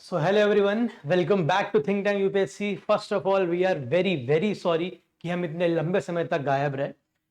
So hello everyone, welcome back to Think Tank UPSC. First of all, we are very sorry कि हम इतने लंबे समय तक गायब रहे।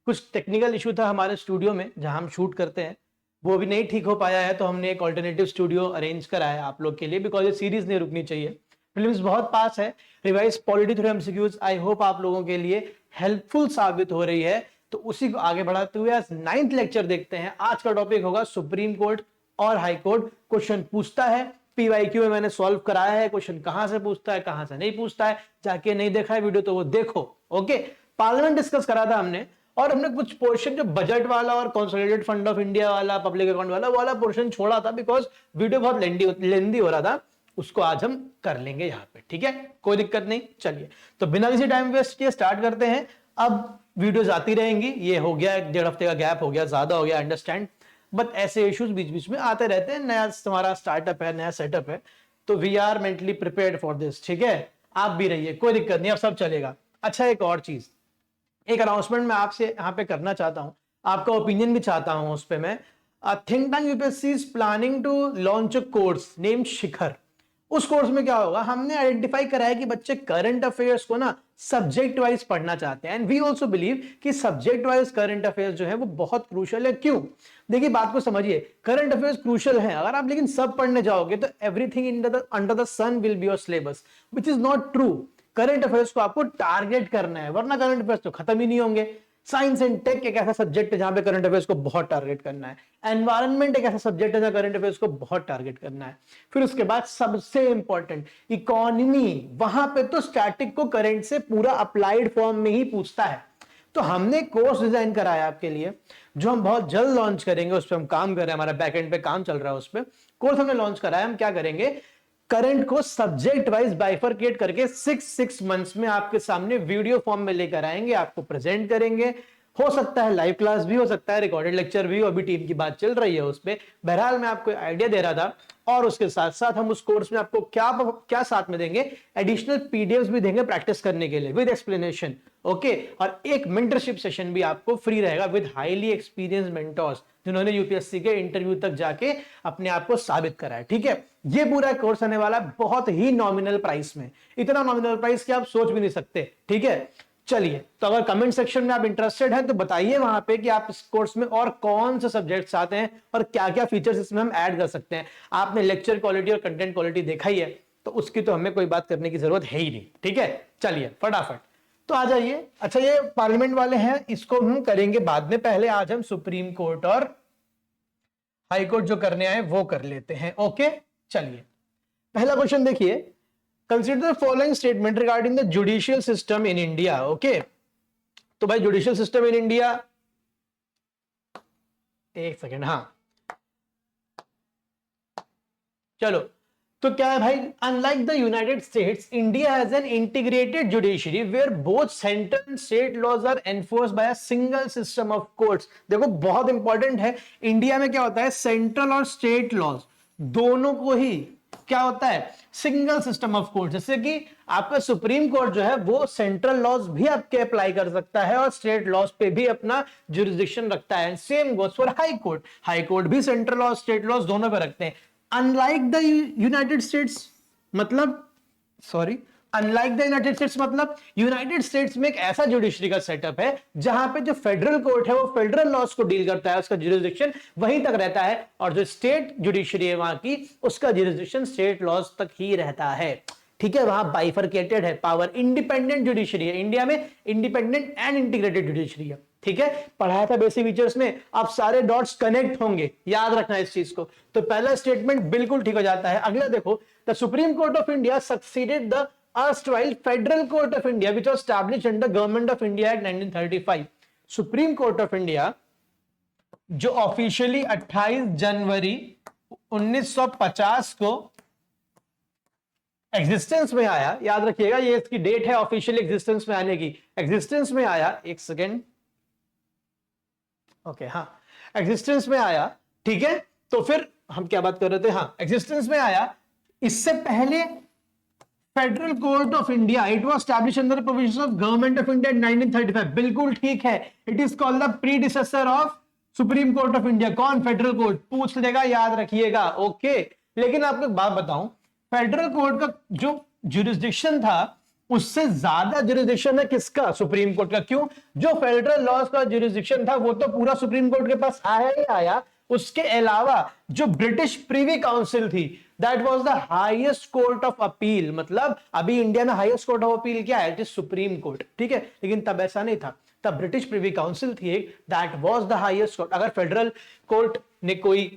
कुछ टेक्निकल इशू था हमारे स्टूडियो में जहां हम शूट करते हैं, वो अभी नहीं ठीक हो पाया है, तो हमने एक ऑल्टरनेटिव स्टूडियो अरेंज करा है आप लोग के लिए, बिकॉज ये सीरीज नहीं रुकनी चाहिए। प्रीलिम्स बहुत पास है, revise polity through MCQs I hope आप लोगों के लिए हेल्पफुल साबित हो रही है। तो उसी को आगे बढ़ाते हुए आज 9th लेक्चर देखते हैं। आज का टॉपिक होगा सुप्रीम कोर्ट और हाई कोर्ट। क्वेश्चन पूछता है, पीवाईक्यू में मैंने सॉल्व कराया है, क्वेश्चन कहां से पूछता है कहां से नहीं पूछता है, जाके नहीं देखा है वीडियो तो वो देखो। ओके, पार्लियामेंट डिस्कस करा था हमने, और हमने कुछ पोर्शन जो बजट वाला और कंसोलिडेटेड फंड ऑफ इंडिया वाला, पब्लिक अकाउंट वाला पोर्शन छोड़ा था, बिकॉज वीडियो बहुत लेंदी हो रहा था। उसको आज हम कर लेंगे यहाँ पे, ठीक है, कोई दिक्कत नहीं। चलिए, तो बिना किसी टाइम वेस्ट किए स्टार्ट करते हैं। अब वीडियोस आती रहेंगी, ये हो गया 1.5 हफ्ते का गैप हो गया, ज्यादा हो गया, अंडरस्टैंड, बट ऐसे इश्यूज बीच बीच में आते रहते हैं। नया तुम्हारा स्टार्टअप है, नया सेटअप है, तो we are mentally prepared for this, ठीक है। आप भी रहिए, कोई दिक्कत नहीं, अब सब चलेगा। अच्छा, एक और चीज, एक अनाउंसमेंट मैं आपसे यहाँ पे करना चाहता हूँ, आपका ओपिनियन भी चाहता हूँ उस पर। मैं think tank UPSC is planning to launch a course name Shikhar. उस कोर्स में क्या होगा, हमने आइडेंटिफाई करा है कि बच्चे करंट अफेयर्स को ना सब्जेक्ट वाइज पढ़ना चाहते हैं, एंड वी आल्सो बिलीव कि सब्जेक्ट वाइज करंट अफेयर्स जो है वो बहुत क्रूशियल है। क्यों? देखिए, बात को समझिए, करंट अफेयर्स क्रूशियल है, अगर आप लेकिन सब पढ़ने जाओगे तो everything under the sun will be your syllabus, which is not true. Current affairs को आपको टारगेट करना है, वरना करंट अफेयर्स तो खत्म ही नहीं होंगे। साइंस एंड टेक एक ऐसा सब्जेक्ट है जहां पे करंट अफेयर्स को बहुत टारगेट करना है। एनवायरनमेंट एक ऐसा सब्जेक्ट है जहां करंट अफेयर्स को बहुत टारगेट करना है। फिर उसके बाद सबसे इंपॉर्टेंट इकोनॉमी, वहां पे तो स्टैटिक को करंट से पूरा अप्लाइड फॉर्म में ही पूछता है। तो हमने कोर्स डिजाइन कराया आपके लिए, जो हम बहुत जल्द लॉन्च करेंगे, उस पर हम काम कर रहे हैं, हमारा बैकएंड पे काम चल रहा है उस पर। कोर्स हमने लॉन्च कराया, हम क्या करेंगे, करंट को सब्जेक्ट वाइज बाइफरकेट करके 6 मंथ्स में आपके सामने वीडियो फॉर्म में लेकर आएंगे, आपको प्रेजेंट करेंगे। हो सकता है लाइव क्लास भी, हो सकता है रिकॉर्डेड लेक्चर भी, अभी टीम की बात चल रही है उस पर। बहरहाल मैं आपको आइडिया दे रहा था, और उसके साथ साथ हम उस कोर्स में आपको क्या क्या साथ में देंगे, एडिशनल पीडीएफ्स भी देंगे प्रैक्टिस करने के लिए विद एक्सप्लेनेशन। ओके, और एक मेंटरशिप सेशन भी आपको फ्री रहेगा विद हाईली एक्सपीरियंस्ड मेंटर्स, जिन्होंने यूपीएससी के इंटरव्यू तक जाके अपने आप को साबित करा है, ठीक है। ये पूरा कोर्स आने वाला बहुत ही नॉमिनल प्राइस में, इतना नॉमिनल प्राइस कि आप सोच भी नहीं सकते, ठीक है। चलिए, तो अगर कमेंट सेक्शन में आप इंटरेस्टेड हैं तो बताइए वहां पे कि आप इस कोर्स में और कौन से सब्जेक्ट्स आते हैं और क्या क्या फीचर्स इसमें हम ऐड कर सकते हैं। आपने लेक्चर क्वालिटी और कंटेंट क्वालिटी देखा ही है, तो उसकी तो हमें कोई बात करने की जरूरत है ही नहीं, ठीक है। चलिए फटाफट तो आ जाइए। अच्छा, ये पार्लियामेंट वाले हैं, इसको हम करेंगे बाद में, पहले आज हम सुप्रीम कोर्ट और हाई कोर्ट जो करने आए वो कर लेते हैं। ओके, चलिए, पहला क्वेश्चन देखिए, consider the following statement regarding the judicial system in India. Okay, तो भाई जुडिशियल सिस्टम इन इंडिया, एक सेकेंड, हाँ चलो, तो क्या है भाई, unlike the United States, India has an integrated judiciary where both central and state laws are enforced by a single system of courts. देखो बहुत इंपॉर्टेंट है, इंडिया में क्या होता है, सेंट्रल और स्टेट लॉज दोनों को ही क्या होता है, सिंगल सिस्टम ऑफ कोर्ट। जैसे कि आपका सुप्रीम कोर्ट जो है वो सेंट्रल लॉज भी आपके अप्लाई कर सकता है और स्टेट लॉज पे भी अपना जुरिस्डिक्शन रखता है। Same goes for high court, high court भी सेंट्रल लॉज स्टेट लॉज दोनों पे रखते हैं। अनलाइक द यूनाइटेड स्टेट्स मतलब, sorry, unlike the United states मतलब यूनाइटेड स्टेट्स में एक ऐसा जुडिशरी का सेटअप है जहां पे जो फेडरल कोर्ट है वो फेडरल लॉज को डील करता है, उसका जुरिस्डिक्शन वहीं तक रहता है, और जो स्टेट जुडिशरी है वहां की, उसका जुरिस्डिक्शन स्टेट लॉज तक ही रहता है, ठीक है। वहां बाइफरकेटेड है पावर, इंडिपेंडेंट जुडिशरी है इंडिया में, इंडिपेंडेंट एंड इंटीग्रेटेड जुडिशरी है, ठीक है। पढ़ाया था बेसिक फीचर्स में, अब सारे डॉट्स कनेक्ट होंगे, याद रखना इस चीज को। तो पहला स्टेटमेंट बिल्कुल ठीक हो जाता है। अगला देखो, the supreme court of India succeeded the erstwhile federal court of India which was established under government of India act 1935। Supreme court of India जो ऑफिशियली 28 जनवरी 1950 को एग्जिस्टेंस में आया, याद रखिएगा ये इसकी डेट है ऑफिशियल एग्जिस्टेंस में आने की, एग्जिस्टेंस में आया, एक सेकेंड, ओके, हाँ एग्जिस्टेंस में आया, ठीक है। तो फिर हम क्या बात कर रहे थे, हाँ एग्जिस्टेंस में आया। इससे पहले federal court of India, it was established under provisions of government of India 1935, बिल्कुल ठीक है। It is called the predecessor of supreme court of India. कौन? Federal court. पूछ लेगा, याद रखिएगा, ओके। लेकिन आपको एक बात बताऊं, फेडरल कोर्ट का जो जुरिस्डिक्शन था उससे ज्यादा जुरिस्डिक्शन है किसका? सुप्रीम कोर्ट का। क्यों? जो फेडरल लॉज का जुरिस्डिक्शन था वो तो पूरा सुप्रीम कोर्ट के पास आया ही आया, उसके अलावा जो ब्रिटिश प्रीवी काउंसिल थी that was the highest court of appeal. मतलब अभी इंडिया में हाईएस्ट कोर्ट ऑफ अपील क्या है? इट इज सुप्रीम कोर्ट, ठीक है। लेकिन तब ऐसा नहीं था, तब ब्रिटिश प्रीवी काउंसिल थी एक, that was the highest court. अगर फेडरल कोर्ट ने कोई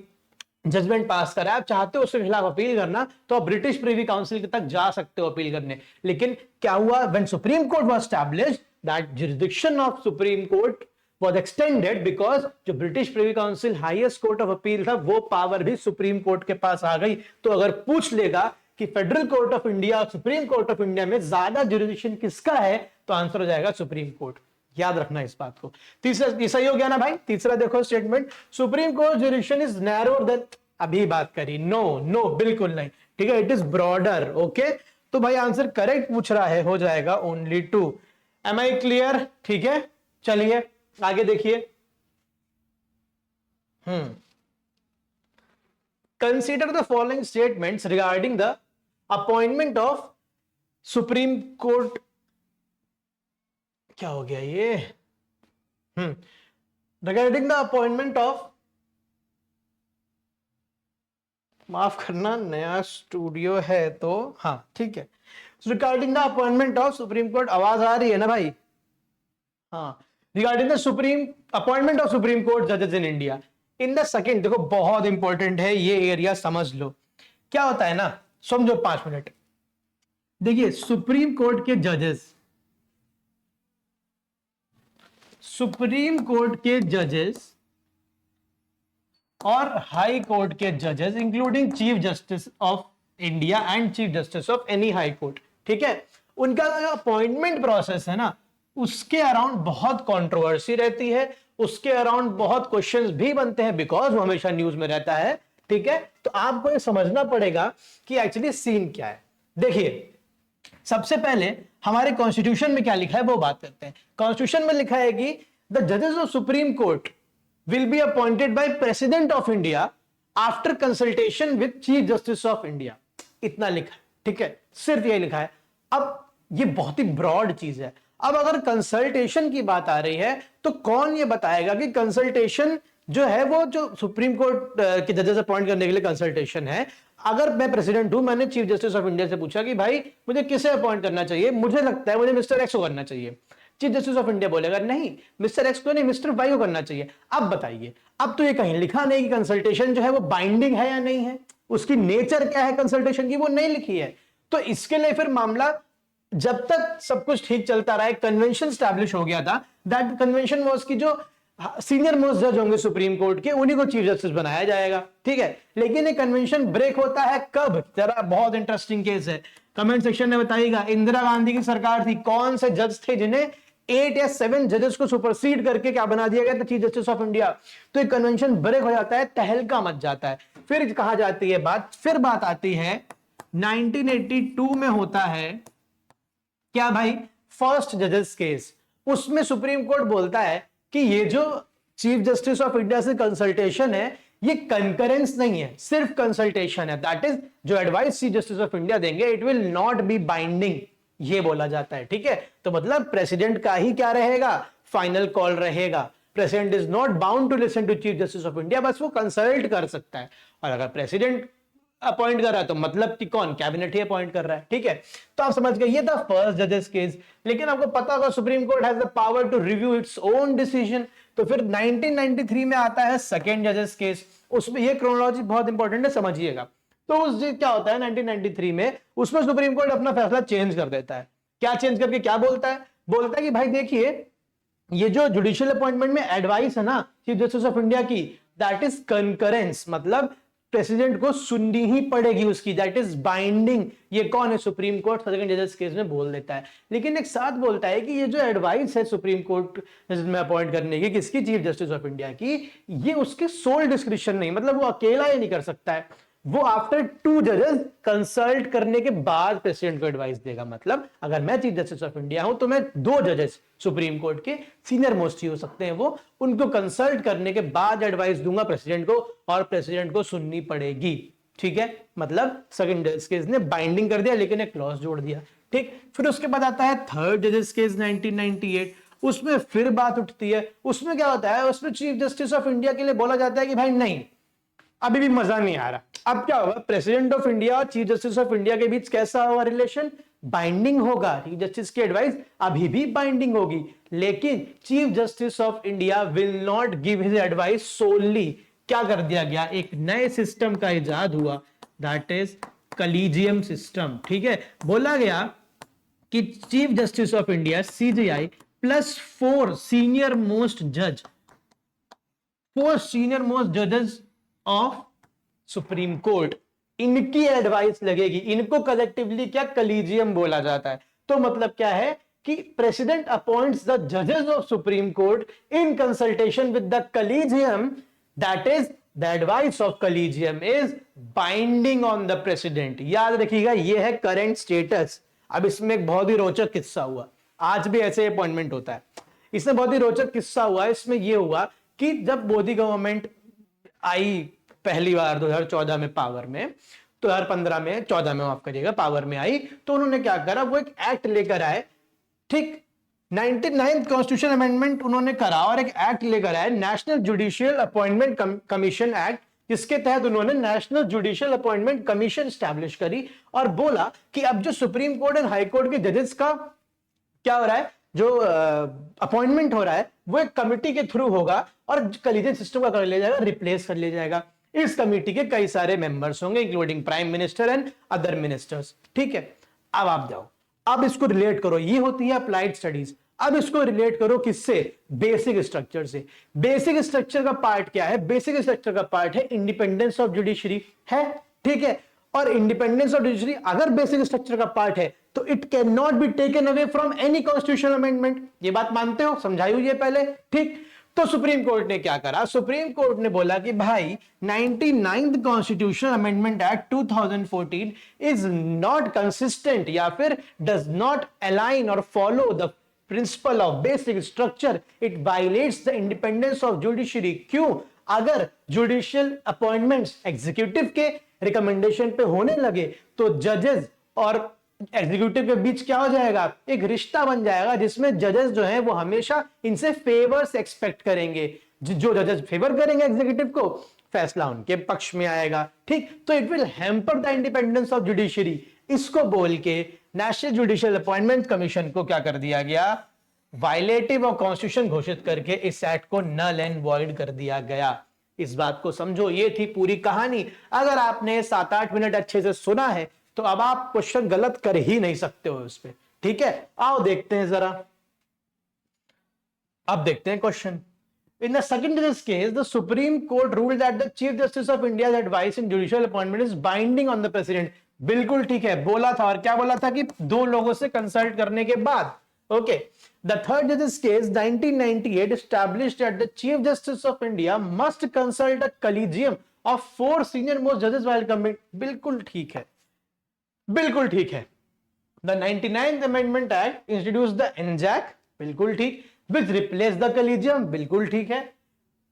जजमेंट पास करा, आप चाहते हो उसके खिलाफ अपील करना तो आप ब्रिटिश प्रीवी काउंसिल तक जा सकते हो अपील करने। लेकिन क्या हुआ? When supreme court was established that jurisdiction of supreme court was extended because जो British Privi council highest court of appeal था वो पावर भी सुप्रीम कोर्ट के पास आ गई। तो अगर पूछ लेगा कि फेडरल कोर्ट ऑफ इंडिया और सुप्रीम कोर्ट ऑफ इंडिया में ज्यादा जुरिस्डिक्शन किसका है, तो आंसर हो जाएगा सुप्रीम कोर्ट। याद रखना इस बात को। तीसरा सही हो गया ना भाई? तीसरा देखो statement, supreme court jurisdiction is narrower than, अभी बात करी, नो नो बिल्कुल नहीं, ठीक है, इट इज ब्रॉडर। ओके, तो भाई आंसर करेक्ट पूछ रहा है, हो जाएगा ओनली 2। M I clear? ठीक है, चलिए आगे देखिए। Consider the following statements regarding the appointment of supreme court, क्या हो गया ये, रिगार्डिंग द अपॉइंटमेंट ऑफ, माफ करना नया स्टूडियो है तो, हाँ ठीक है, regarding the appointment of supreme court, आवाज आ रही है ना भाई? हाँ, regarding the supreme appointment of supreme court जजेस in India in the second, देखो बहुत इंपॉर्टेंट है ये एरिया, समझ लो क्या होता है ना, समझो 5 मिनट। देखिए सुप्रीम कोर्ट के जजेस, सुप्रीम कोर्ट के जजेस और हाई कोर्ट के जजेस including chief justice of India and chief justice of any high court, ठीक है, उनका अपॉइंटमेंट प्रोसेस है ना, उसके अराउंड बहुत कंट्रोवर्सी रहती है, उसके अराउंड बहुत क्वेश्चंस भी बनते हैं बिकॉज वो हमेशा न्यूज में रहता है, ठीक है। तो आपको ये समझना पड़ेगा कि एक्चुअली सीन क्या है। देखिए सबसे पहले हमारे कॉन्स्टिट्यूशन में क्या लिखा है वो बात करते हैं। कॉन्स्टिट्यूशन में लिखा है कि द जजेस of supreme court will be appointed by president of India after consultation with chief justice of India, इतना लिखा है, ठीक है, सिर्फ ये लिखा है। अब ये बहुत ही ब्रॉड चीज है। अब अगर कंसल्टेशन की बात आ रही है तो कौन ये बताएगा कि कंसल्टेशन जो है वो जो सुप्रीम कोर्ट के जजेस अपॉइंट करने के लिए कंसल्टेशन है। अगर मैं प्रेसिडेंट हूं, मैंने चीफ जस्टिस ऑफ इंडिया से पूछा कि भाई मुझे किसे अपॉइंट करना चाहिए, मुझे लगता है मुझे मिस्टर एक्स को करना चाहिए, चीफ जस्टिस ऑफ इंडिया बोलेगा नहीं मिस्टर एक्स को नहीं मिस्टर वाई को करना चाहिए। अब बताइए, अब तो ये कहीं लिखा नहीं कि कंसल्टेशन जो है वो बाइंडिंग है या नहीं है, उसकी नेचर क्या है कंसल्टेशन की, वो नहीं लिखी है। तो इसके लिए फिर मामला, जब तक सब कुछ ठीक चलता रहा, एक कन्वेंशन स्टैब्लिश हो गया था, दैट कन्वेंशन वाज कि जो सीनियर मोस्ट जज होंगे सुप्रीम कोर्ट के उन्हीं को चीफ जस्टिस बनाया जाएगा, ठीक है। लेकिन ये कन्वेंशन ब्रेक होता है कब? जरा बहुत इंटरेस्टिंग केस है, कमेंट सेक्शन में बताइएगा। इंदिरा गांधी की सरकार थी, कौन से जज थे जिन्हें 8 या 7 जजेस को सुपरसीड करके क्या बना दिया गया था, चीफ जस्टिस ऑफ इंडिया। तो एक कन्वेंशन ब्रेक हो जाता है, तहलका मच जाता है। फिर कहा जाती है बात, फिर बात आती है 1982 में होता है क्या भाई, फर्स्ट जजेस केस। उसमें सुप्रीम कोर्ट बोलता है कि ये जो चीफ जस्टिस ऑफ इंडिया से कंसल्टेशन है ये कंकरेंस नहीं है, सिर्फ कंसल्टेशन है, दैट इज जो advice chief justice of India देंगे it will not be binding, ये बोला जाता है, ठीक है। तो मतलब प्रेसिडेंट का ही क्या रहेगा, फाइनल कॉल रहेगा। President is not bound to listen to chief justice of India, बस वो कंसल्ट कर सकता है। और अगर प्रेसिडेंट अपॉइंट कर रहा है तो मतलब कि कौन, कैबिनेट ही अपॉइंट कर रहा है, ठीक है। तो आप समझ गए, ये था फर्स्ट जजेस केस। लेकिन आपको पता होगा supreme court has the power to review its own decision. तो फिर 1993 में आता है सेकंड जजेस केस। उसमें ये क्रोनोलॉजी बहुत इंपॉर्टेंट है, समझिएगा। तो उस क्या होता है 1993 में, उसमें सुप्रीम कोर्ट अपना फैसला चेंज कर देता है। क्या चेंज करके क्या बोलता है? बोलता है कि भाई देखिए ये जो जुडिशियल अपॉइंटमेंट में एडवाइस है ना चीफ जस्टिस ऑफ इंडिया की, दैट इज कंकरेंस, मतलब प्रेसिडेंट को सुननी ही पड़ेगी उसकी, दैट इज बाइंडिंग। ये कौन है, सुप्रीम कोर्ट सेकंड जजेस केस में बोल देता है। लेकिन एक साथ बोलता है कि ये जो एडवाइस है सुप्रीम कोर्ट में अपॉइंट करने की, किसकी, चीफ जस्टिस ऑफ इंडिया की, ये उसके सोल डिस्क्रिप्शन नहीं, मतलब वो अकेला ये नहीं कर सकता है, वो आफ्टर 2 जजेस कंसल्ट करने के बाद प्रेसिडेंट को एडवाइस देगा। मतलब अगर मैं चीफ जस्टिस ऑफ इंडिया हूं तो मैं 2 जजेस सुप्रीम कोर्ट के सीनियर मोस्ट ही हो सकते हैं, वो उनको कंसल्ट करने के बाद एडवाइस दूंगा प्रेसिडेंट को, और प्रेसिडेंट को सुननी पड़ेगी। ठीक है, मतलब सेकंड जजेस केस ने बाइंडिंग कर दिया लेकिन एक क्लॉज जोड़ दिया। ठीक, फिर उसके बाद आता है थर्ड जजेस केस 1998, उसमें फिर बात उठती है। उसमें क्या होता है, उसमें चीफ जस्टिस ऑफ इंडिया के लिए बोला जाता है कि भाई नहीं, अभी भी मजा नहीं आ रहा। अब क्या होगा, प्रेसिडेंट ऑफ इंडिया और चीफ जस्टिस ऑफ इंडिया के बीच कैसा होगा रिलेशन, बाइंडिंग होगा। चीफ जस्टिस की एडवाइस अभी भी बाइंडिंग होगी, लेकिन chief justice of India will not give his advice solely. क्या कर दिया गया, एक नए सिस्टम का इजाद हुआ, दैट इज कलीजियम सिस्टम। ठीक है, बोला गया कि chief justice of India CGI plus 4 senior most जज, 4 सीनियर मोस्ट जजेस ऑफ सुप्रीम कोर्ट, इनकी एडवाइस लगेगी। इनको कलेक्टिवली क्या कलीजियम बोला जाता है। तो मतलब क्या है कि प्रेसिडेंट अपॉइंट्स द जजेस of supreme court in consultation with the collegium, that is the advice of collegium is binding on the president. याद रखिएगा, यह है करंट स्टेटस। अब इसमें एक बहुत ही रोचक किस्सा हुआ, आज भी ऐसे अपॉइंटमेंट होता है। इसमें बहुत ही रोचक किस्सा हुआ, इसमें यह हुआ कि जब मोदी गवर्नमेंट आई पहली बार 2014 में पावर में, 2015 में, 14 में माफ करिएगा, पावर में आई, तो उन्होंने क्या करा, वो एक एक्ट लेकर आए। ठीक, 99th कॉन्स्टिट्यूशन अमेंडमेंट उन्होंने करा और एक एक्ट लेकर आए, national judicial appointment commission act, जिसके तहत उन्होंने national judicial appointment commission establish करी और बोला कि अब जो supreme court and high court के जजेस का क्या हो रहा है, जो अपॉइंटमेंट हो रहा है, वो एक कमिटी के थ्रू होगा और कलीजियम सिस्टम का कर लिया जाएगा, रिप्लेस कर लिया जाएगा। इस कमिटी के कई सारे मेंबर्स होंगे, including prime minister and other ministers. ठीक है, अब आप जाओ, अब इसको रिलेट करो, ये होती है अप्लाइड स्टडीज। अब इसको रिलेट करो किससे, बेसिक स्ट्रक्चर से। बेसिक स्ट्रक्चर का पार्ट क्या है, बेसिक स्ट्रक्चर का पार्ट है इंडिपेंडेंस ऑफ जुडिशरी है। ठीक है, और इंडिपेंडेंस ऑफ जुडिशरी अगर बेसिक स्ट्रक्चर का पार्ट है तो it can not be taken away from any constitutional amendment. ये बात मानते हो, समझाई हुई है पहले। ठीक, तो सुप्रीम कोर्ट ने क्या करा, सुप्रीम कोर्ट ने बोला कि भाई 99th constitution amendment act 2014 is not consistent या फिर डज नॉट अलाइन और follow the principle of basic structure, it violets the independence of judiciary. क्यों, अगर जुडिशियल अपॉइंटमेंट्स एग्जीक्यूटिव के रिकमेंडेशन पे होने लगे तो जजेस और एग्जीक्यूटिव के बीच क्या हो जाएगा, एक रिश्ता बन जाएगा जिसमें जजेस जो हैं वो हमेशा इनसे फेवर्स एक्सपेक्ट करेंगे। जो जजेस फेवर करेंगे एग्जीक्यूटिव को, फैसला उनके पक्ष में आएगा। ठीक, तो it will hamper the independence of judiciary. इसको बोल के नेशनल जुडिशियल अपॉइंटमेंट कमीशन को क्या कर दिया गया, वायलेटिव ऑफ कॉन्स्टिट्यूशन घोषित करके इस एक्ट को नल एंड वॉइड कर दिया गया। इस बात को समझो, ये थी पूरी कहानी। अगर आपने 7-8 मिनट अच्छे से सुना है तो अब आप क्वेश्चन गलत कर ही नहीं सकते हो उस पे। ठीक है, आओ देखते हैं जरा, अब देखते हैं question. In the second case, the Supreme Court ruled that the Chief Justice of India's advice in judicial appointment is binding on the President. बिल्कुल ठीक है, बोला था। और क्या बोला था कि 2 लोगों से कंसल्ट करने के बाद। Okay, the third judge's case 1998 established that the Chief Justice of India must consult a collegium of 4 senior most judges while coming. बिल्कुल ठीक है, बिल्कुल ठीक है। The 99th Amendment Act introduced the NJAC, बिल्कुल ठीक, which replaced the collegium, बिल्कुल ठीक है,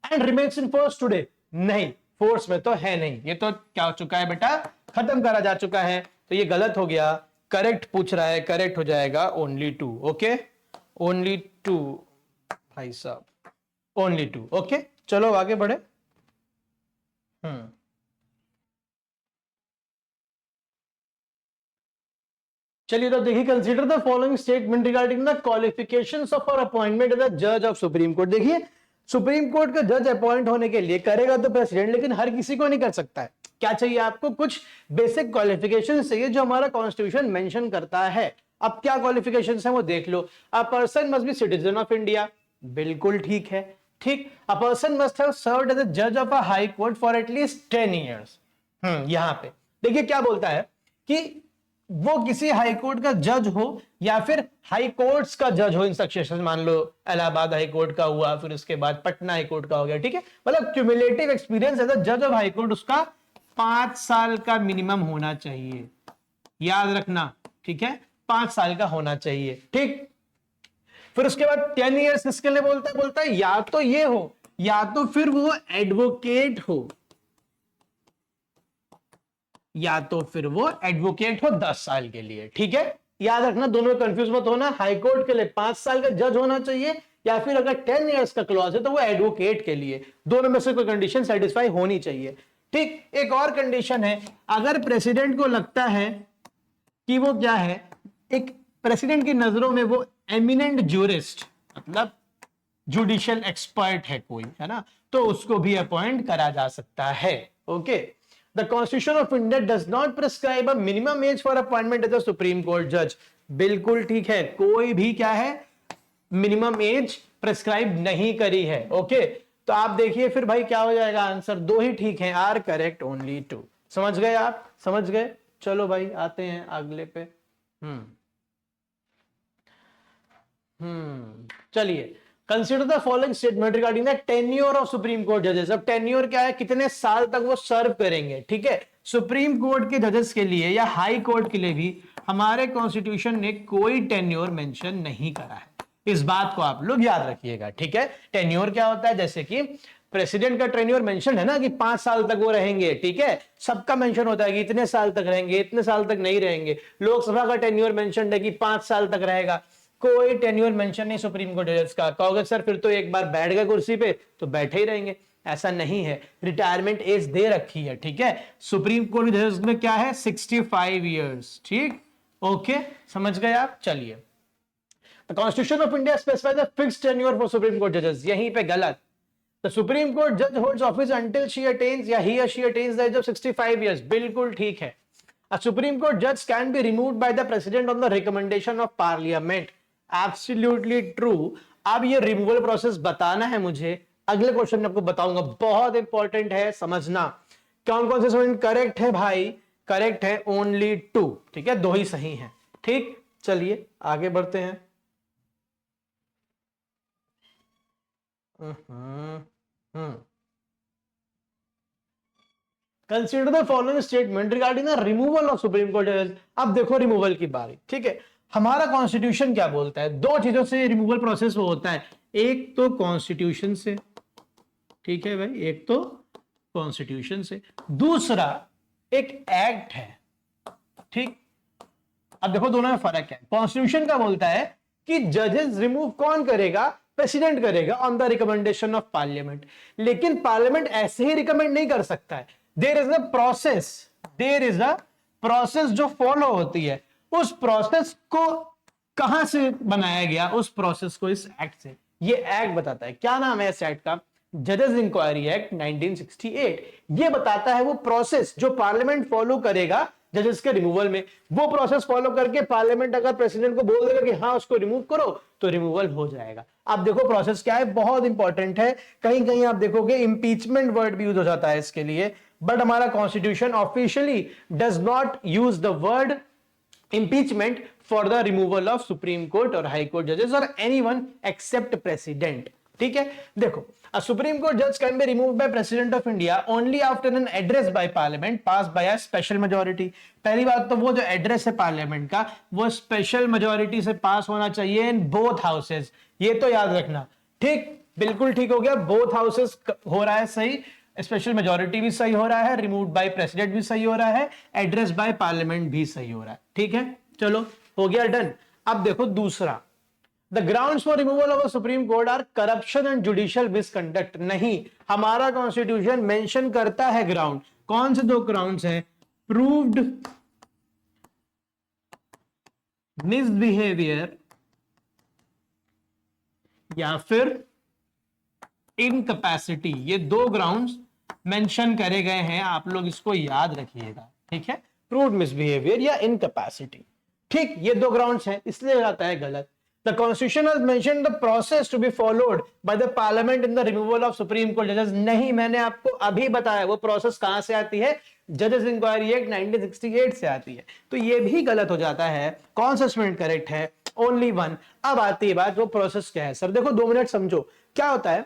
and remains in force today, नहीं, फोर्स में तो है नहीं, ये तो क्या हो चुका है बेटा, खत्म करा जा चुका है। तो ये गलत हो गया, करेक्ट पूछ रहा है, करेक्ट हो जाएगा ओनली 2। ओके, ओनली 2 भाई साहब, ओनली 2। ओके, चलो आगे बढ़े। चलिए, तो देखिए, consider the following statement regarding the qualifications of और अपॉइंटमेंट एज अ जज ऑफ सुप्रीम कोर्ट। देखिए, सुप्रीम कोर्ट का जज अपॉइंट होने के लिए करेगा तो प्रेसिडेंट, लेकिन हर किसी को नहीं कर सकता है। क्या चाहिए आपको, कुछ बेसिक क्वालिफिकेशन चाहिए जो हमारा कॉन्स्टिट्यूशन मेंशन करता है। अब क्या क्वालिफिकेशंस हैं वो देख लो। A person must be citizen of India, बिल्कुल ठीक है। ठीक, a person must have served as a जज of a high court for at least 10 years. यहां पे देखिए क्या बोलता है कि वो किसी हाई कोर्ट का जज हो या फिर हाई कोर्ट्स का जज हो इन सक्सेशन। मान लो इलाहाबाद हाई कोर्ट का हुआ, फिर उसके बाद पटना हाई कोर्ट का हो गया। ठीक है, मतलब क्यूमुलेटिव एक्सपीरियंस एज अ जज ऑफ हाई कोर्ट उसका 5 साल का मिनिमम होना चाहिए, याद रखना। ठीक है, 5 साल का होना चाहिए। ठीक, फिर उसके बाद 10 ईयर्स किसके लिए बोलता है या तो ये हो या तो फिर वो एडवोकेट हो। या तो फिर वो एडवोकेट हो 10 साल के लिए। ठीक है, याद रखना, दोनों में कंफ्यूज मत होना। हाई कोर्ट के लिए 5 साल का जज होना चाहिए, या फिर अगर 10 इयर्स का क्लॉज है तो वो एडवोकेट के लिए। दोनों में से कोई कंडीशन सेटिस्फाई होनी चाहिए। ठीक, एक और कंडीशन है, अगर प्रेसिडेंट को लगता है कि वो क्या है, एक प्रेसिडेंट की नजरों में वो एमिनेंट ज्यूरिस्ट, मतलब जुडिशियल एक्सपर्ट है कोई, है ना, तो उसको भी अपॉइंट करा जा सकता है। Okay, the constitution of India does not prescribe a minimum age for appointment as a supreme court जज। बिल्कुल ठीक है, कोई भी क्या है, मिनिमम एज प्रिस्क्राइब नहीं करी है। ओके, तो आप देखिए फिर भाई क्या हो जाएगा, आंसर दो ही ठीक है, आर करेक्ट ओनली 2। समझ गए आप, समझ गए। चलो भाई आते हैं अगले पे। चलिए, consider the following statement regarding the tenure of supreme court जजेस। अब टेन्योर क्या है, कितने साल तक वो सर्व करेंगे। ठीक है, सुप्रीम कोर्ट के जजेस के लिए या हाई कोर्ट के लिए भी हमारे कॉन्स्टिट्यूशन ने कोई टेन्योर मेंशन नहीं करा है, इस बात को आप लोग याद रखिएगा। ठीक है, टेन्योर क्या होता है, जैसे कि प्रेसिडेंट का टेन्योर मेंशन है ना कि 5 साल तक वो रहेंगे। ठीक है, सबका मेंशन होता है कि इतने साल तक रहेंगे, इतने साल तक नहीं रहेंगे। लोकसभा का टेन्योर मेंशन है कि 5 साल तक रहेगा। कोई टेन्योर मेंशन नहीं सुप्रीम कोर्ट जजेस का। कहोगे सर फिर तो एक बार बैठ गए कुर्सी पे तो बैठे ही रहेंगे, ऐसा नहीं है, रिटायरमेंट एज दे रखी है। ठीक है, सुप्रीम कोर्ट जजेस में क्या है, 65 ईयर्स। ठीक, ओके, समझ गए आप। चलिए, the constitution of India specifies a fixed tenure for supreme court जजेस। यहीं पे गलत। द सुप्रीम कोर्ट जज holds office until she attains या ही और she attains the age of 65 years. बिल्कुल ठीक है। A Supreme Court judge can be removed by the president on the recommendation of parliament. Absolutely true. अब ये removal process बताना है मुझे, अगले क्वेश्चन में आपको बताऊंगा, बहुत इंपॉर्टेंट है समझना। कौन कौन से स्टूडेंट करेक्ट है भाई, करेक्ट है ओनली 2। ठीक है, 2 ही सही हैं। ठीक, चलिए आगे बढ़ते हैं। Consider the following statement regarding the removal of supreme court जजेस। अब देखो रिमूवल की बारी। ठीक है, हमारा कॉन्स्टिट्यूशन क्या बोलता है, 2 चीजों से रिमूवल प्रोसेस वो होता है, एक तो कॉन्स्टिट्यूशन से, ठीक है भाई, एक तो कॉन्स्टिट्यूशन से, दूसरा एक एक्ट है। ठीक, अब देखो दोनों में फर्क है। कॉन्स्टिट्यूशन का बोलता है कि जजेस रिमूव कौन करेगा, प्रेसिडेंट करेगा on the recommendation of parliament. लेकिन पार्लियामेंट ऐसे ही रिकमेंड नहीं कर सकता है, there is a process, there is a process जो फॉलो होती है। उस प्रोसेस को कहां से बनाया गया, उस प्रोसेस को इस एक्ट से। ये एक्ट बताता है, क्या नाम है इस एक्ट का, जजेस इंक्वायरी एक्ट 1968। ये बताता है वो प्रोसेस जो पार्लियामेंट फॉलो करेगा जजेस के रिमूवल में। वो प्रोसेस फॉलो करके पार्लियामेंट अगर प्रेसिडेंट को बोल देगा कि हाँ उसको रिमूव करो, तो रिमूवल हो जाएगा। आप देखो प्रोसेस क्या है, बहुत इंपॉर्टेंट है। कहीं कहीं आप देखोगे इंपीचमेंट वर्ड भी यूज हो जाता है इसके लिए, बट हमारा constitution officially does not use the word impeachment for the removal of Supreme Court or High Court judges or anyone except President. ठीक है, देखो, a Supreme Court judge can be removed by President of India only after an address by Parliament passed by a special majority. पहली बात तो वो जो address है parliament का वो स्पेशल मेजोरिटी से पास होना चाहिए इन बोथ हाउसेस, ये तो याद रखना। ठीक, बिल्कुल ठीक हो गया, बोथ हाउसेस हो रहा है सही, स्पेशल मेजोरिटी भी सही हो रहा है, रिमूव बाय प्रेसिडेंट भी सही हो रहा है, एड्रेस बाय पार्लियामेंट भी सही हो रहा है। ठीक है, चलो हो गया डन। अब देखो दूसरा, the grounds for removal of supreme court are corruption and judicial misconduct. नहीं, हमारा कॉन्स्टिट्यूशन मेंशन करता है ग्राउंड। कौन से 2 ग्राउंड्स हैं, प्रूव्ड मिसबिहेवियर या फिर इनकैपेसिटी। ये 2 ग्राउंड्स मेंशन करे गए हैं, आप लोग इसको याद रखिएगा। ठीक है, प्रूव्ड मिसबिहेवियर या इनकैपेसिटी। ठीक, ये 2 ग्राउंड्स हैं, इसलिए आता है गलत। The constitution has mentioned the process to be followed by the parliament in the removal of supreme court जजेस। नहीं, मैंने आपको अभी बताया वो प्रोसेस कहां से आती है, जजेस इंक्वायरी एक्ट 1968 से आती है। तो ये भी गलत हो जाता है। कौन सा स्टूडेंट करेक्ट है, ओनली 1। अब आती है बात, वो प्रोसेस क्या है। सर देखो 2 मिनट समझो, क्या होता है,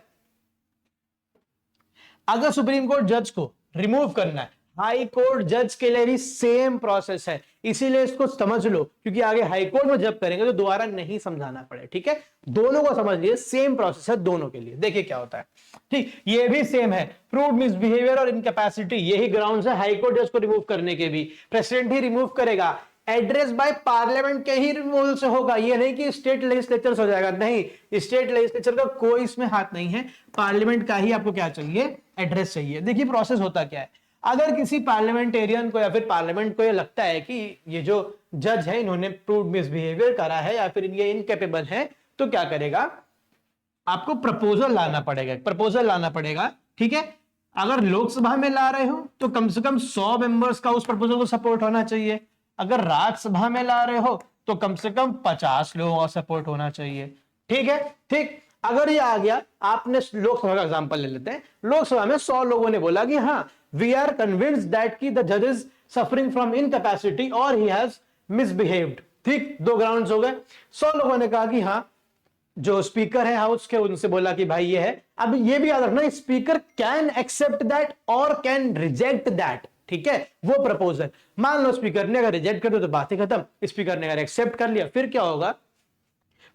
अगर सुप्रीम कोर्ट जज को रिमूव करना है, हाई कोर्ट जज के लिए भी सेम प्रोसेस है, इसीलिए इसको समझ लो, क्योंकि आगे हाई कोर्ट में जब करेंगे तो दोबारा नहीं समझाना पड़े। ठीक है, दोनों को समझ लिए, सेम प्रोसेस है दोनों के लिए। देखिए क्या होता है, ठीक, ये भी सेम है, प्रूव्ड मिसबिहेवियर और इनकैपेसिटी, यही ग्राउंड्स है हाई कोर्ट जज को रिमूव करने के भी, प्रेसिडेंट ही रिमूव करेगा। एड्रेस बाय पार्लियामेंट के ही रिमूवल से होगा, ये नहीं कि स्टेट लेजिस्लेचर हो जाएगा, नहीं, स्टेट लेजिस्लेचर का कोई इसमें हाथ नहीं है, पार्लियामेंट का ही आपको क्या चाहिए, एड्रेस चाहिए। देखिए प्रोसेस होता क्या है, अगर किसी पार्लियामेंटेरियन को या फिर पार्लियामेंट को ये लगता है कि ये जो जज है इन्होंने प्रूव्ड मिसबिहेवियर करा है या फिर ये इनकेपेबल है, तो क्या करेगा, आपको प्रपोजल लाना पड़ेगा, प्रपोजल लाना पड़ेगा। ठीक है, अगर लोकसभा में ला रहे हो तो कम से कम 100 मेंबर्स का उस प्रपोजल को सपोर्ट होना चाहिए, अगर राज्यसभा में ला रहे हो तो कम से कम 50 लोगों का सपोर्ट होना चाहिए। ठीक है, ठीक, अगर ये आ गया, आपने लोकसभा का एग्जांपल ले लेते हैं, लोकसभा में 100 लोगों ने बोला कि हाँ वी आर कन्विंस्ड दैट की द जज इज सफरिंग फ्रॉम इनकैपेसिटी और ही हैज मिसबिहेव्ड। ठीक, दो ग्राउंड्स हो गए, 100 लोगों ने कहा कि हाँ, जो स्पीकर है हाउस के उनसे बोला कि भाई ये है। अब ये भी याद रखना, स्पीकर कैन एक्सेप्ट दैट और कैन रिजेक्ट दैट। ठीक है, वो प्रपोजल, मान लो स्पीकर ने अगर रिजेक्ट कर दिया तो बात ही खत्म, स्पीकर ने अगर एक्सेप्ट कर लिया फिर क्या होगा,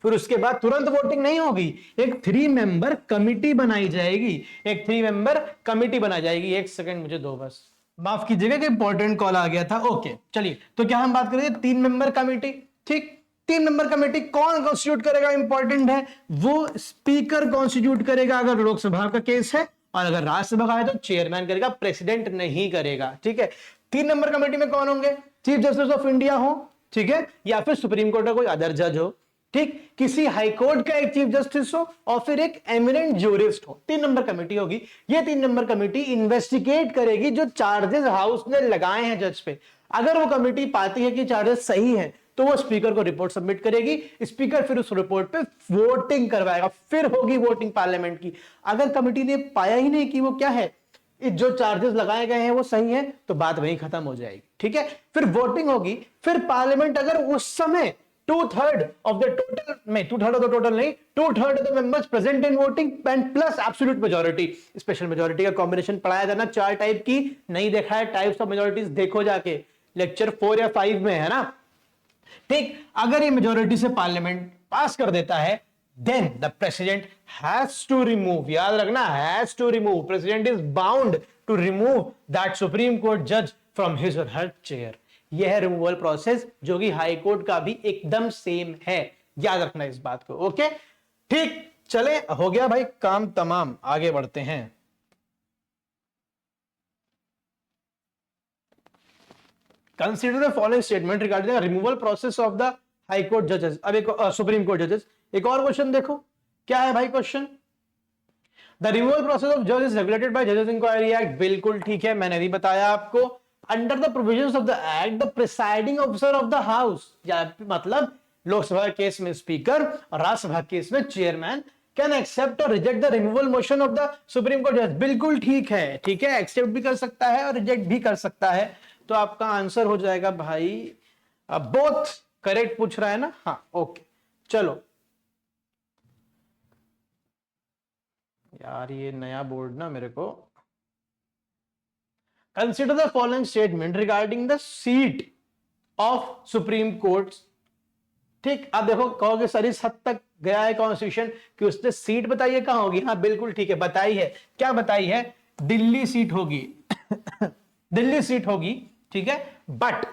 फिर उसके बाद तुरंत वोटिंग नहीं होगी, एक 3 मेंबर कमिटी बनाई जाएगी, एक 3 मेंबर कमिटी बनाई जाएगी। एक सेकंड मुझे दो बस, माफ कीजिएगा कि इंपॉर्टेंट कॉल आ गया था। ओके चलिए, तो क्या हम बात करेंगे 3 मेंबर कमिटी। ठीक, 3 मेंबर कमेटी कौन कॉन्स्टिट्यूट करेगा, इंपॉर्टेंट है, वो स्पीकर कॉन्स्टिट्यूट करेगा अगर लोकसभा का केस है, और अगर राज्यसभा का है तो चेयरमैन करेगा, प्रेसिडेंट नहीं करेगा। ठीक है, 3 नंबर कमेटी में कौन होंगे, चीफ जस्टिस ऑफ इंडिया हो, ठीक है, या फिर सुप्रीम कोर्ट का कोई अदर जज हो, ठीक, किसी हाई कोर्ट का एक चीफ जस्टिस हो और फिर एक एमिनेंट ज्यूरिस्ट हो। 3 नंबर कमेटी होगी, ये 3 नंबर कमेटी इन्वेस्टिगेट करेगी जो चार्जेस हाउस ने लगाए हैं जज पे। अगर वो कमेटी पाती है कि चार्जेस सही हैं तो वो स्पीकर को रिपोर्ट सबमिट करेगी, स्पीकर फिर उस रिपोर्ट पे वोटिंग करवाएगा, फिर होगी वोटिंग पार्लियामेंट की। अगर कमेटी ने पाया ही नहीं कि वो क्या है, जो चार्जेस लगाए गए हैं वो सही है, तो बात वहीं खत्म हो जाएगी। ठीक है, फिर वोटिंग होगी, फिर पार्लियामेंट अगर उस समय 2/3 ऑफ द टोटल में, 2/3 ऑफ द टोटल नहीं, 2/3 of the members present in voting and plus absolute majority. Special majority का कॉम्बिनेशन पढ़ाया जाना 4 टाइप की, नहीं देखा है टाइप्स ऑफ मेजॉरिटीज, देखो जाके लेक्चर 4 या 5 में है ना। ठीक, अगर ये मेजॉरिटी से पार्लियामेंट पास कर देता है, then the president has to remove, याद रखना, has to remove, president is bound to remove that supreme court जज from his or her chair. यह है रिमूवल प्रोसेस, जो कि हाई कोर्ट का भी एकदम सेम है, याद रखना इस बात को। ओके, ठीक, चले, हो गया भाई काम तमाम, आगे बढ़ते हैं। Consider the following statement regarding the removal process of the High Court judges. अब एक सुप्रीम कोर्ट जजेस, एक और क्वेश्चन देखो, क्या है भाई question, the removal process of जज इज रेगुलेटेड बाय जजेस इंक्वायरी एक्ट। बिल्कुल ठीक है, मैंने भी बताया आपको, under the provisions of the act the presiding officer of the house, मतलब लोकसभा केस में स्पीकर और राज्यसभा केस में चेयरमैन कैन एक्सेप्ट और reject the removal motion of the supreme court जज। बिल्कुल ठीक है, ठीक है, एक्सेप्ट भी कर सकता है और रिजेक्ट भी कर सकता है, तो आपका आंसर हो जाएगा भाई बोथ करेक्ट पूछ रहा है ना, हाँ ओके। चलो यार ये नया बोर्ड ना मेरे को, consider the following statement regarding the seat of supreme court. ठीक, अब देखो कहोगे सर इस हद तक गया है कॉन्स्टिट्यूशन कि उसने सीट बताई है, कहां होगी, हाँ बिल्कुल ठीक है, बताई है, क्या बताई है, दिल्ली सीट होगी दिल्ली सीट होगी, ठीक है, बट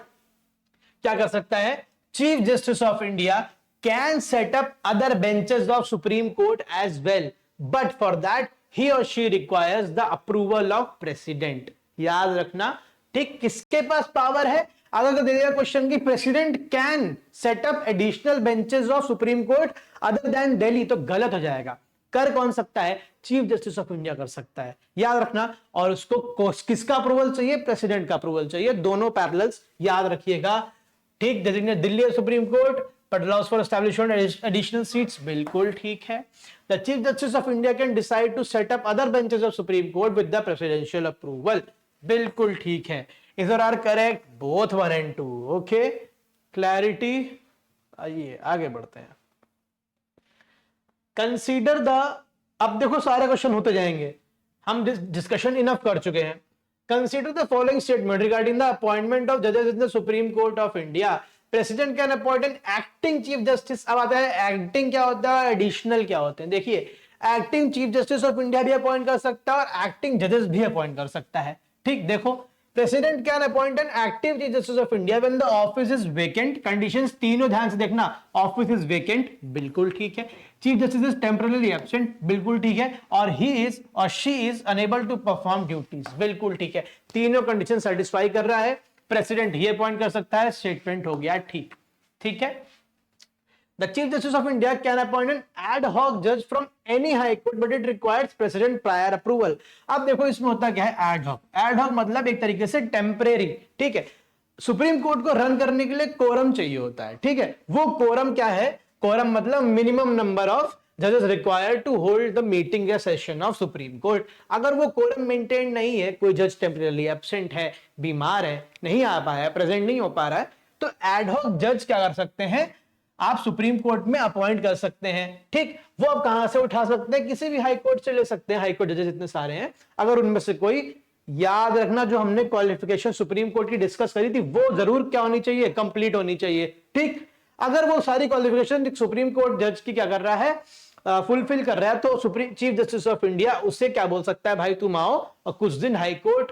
क्या कर सकता है, chief justice of India can set up other benches of supreme court as well, but for that he और she requires the approval of president. याद रखना, ठीक, किसके पास पावर है, अगर दे दिया क्वेश्चन की president can set up additional benches of supreme court other than Delhi, तो गलत हो जाएगा। कर कौन सकता है, चीफ जस्टिस ऑफ इंडिया कर सकता है, याद रखना, और उसको किसका अप्रूवल चाहिए, प्रेसिडेंट का अप्रूवल चाहिए, दोनों पैरेलल्स याद रखिएगा। ठीक, designate Delhi supreme court but allows for establishment additional seats, बिल्कुल ठीक है। The chief justice of India can decide to set up other benches of supreme court with the presidential approval, बिल्कुल ठीक है। Is are correct both 1 and 2। Okay, clarity, आइए आगे बढ़ते हैं। कंसीडर द, अब देखो सारे क्वेश्चन होते जाएंगे, हम डिस्कशन इनफ कर चुके हैं, consider the following statement regarding the appointment of जजेस in the supreme court of India. President can appoint an acting chief justice. अब आता है एक्टिंग क्या होता है, एडिशनल क्या होते हैं। देखिए, acting chief justice of India भी अपॉइंट कर सकता है और एक्टिंग जजेस भी अपॉइंट कर सकता है। ठीक, देखो, president can appoint an active chief justice of India when the office is vacant. Conditions तीनों ध्यान से देखना, ऑफिस इज वेकेंट, बिल्कुल ठीक है। Chief justice is temporary absent, बिल्कुल ठीक है। और he is or she is unable to perform duties, बिल्कुल ठीक है। तीनों कंडीशन सेटिस्फाई कर रहा है, प्रेसिडेंट ही अपॉइंट कर सकता है, स्टेटमेंट हो गया ठीक। ठीक है, The Chief Justice of India can appoint an ad hoc judge from any high court, but it requires President prior approval. अब देखो इसमें होता क्या है, ad hoc। ad hoc मतलब एक तरीके से टेम्परेरी। ठीक है, सुप्रीम कोर्ट को रन करने के लिए कोरम चाहिए होता है। ठीक है, वो कोरम क्या है, कोरम मतलब मिनिमम नंबर ऑफ जजेस required to hold the meeting या सेशन ऑफ सुप्रीम कोर्ट। अगर वो कोरम मेंटेन नहीं है, कोई जज टेम्परेरी एब्सेंट है, बीमार है, नहीं आ पाया, प्रेजेंट नहीं हो पा रहा है, तो एड हॉक जज क्या कर सकते हैं, आप सुप्रीम कोर्ट में अपॉइंट कर सकते हैं। ठीक, वो आप कहां से उठा सकते हैं, किसी भी हाई कोर्ट से ले सकते हैं। हाई कोर्ट जजेस इतने सारे हैं, अगर उनमें से कोई, याद रखना जो हमने क्वालिफिकेशन सुप्रीम कोर्ट की डिस्कस करी थी वो जरूर क्या होनी चाहिए, कंप्लीट होनी चाहिए। ठीक, अगर वो सारी क्वालिफिकेशन सुप्रीम कोर्ट जज की क्या कर रहा है, फुलफिल कर रहा है, तो supreme chief justice of India उससे क्या बोल सकता है, भाई तुम आओ और कुछ दिन हाई कोर्ट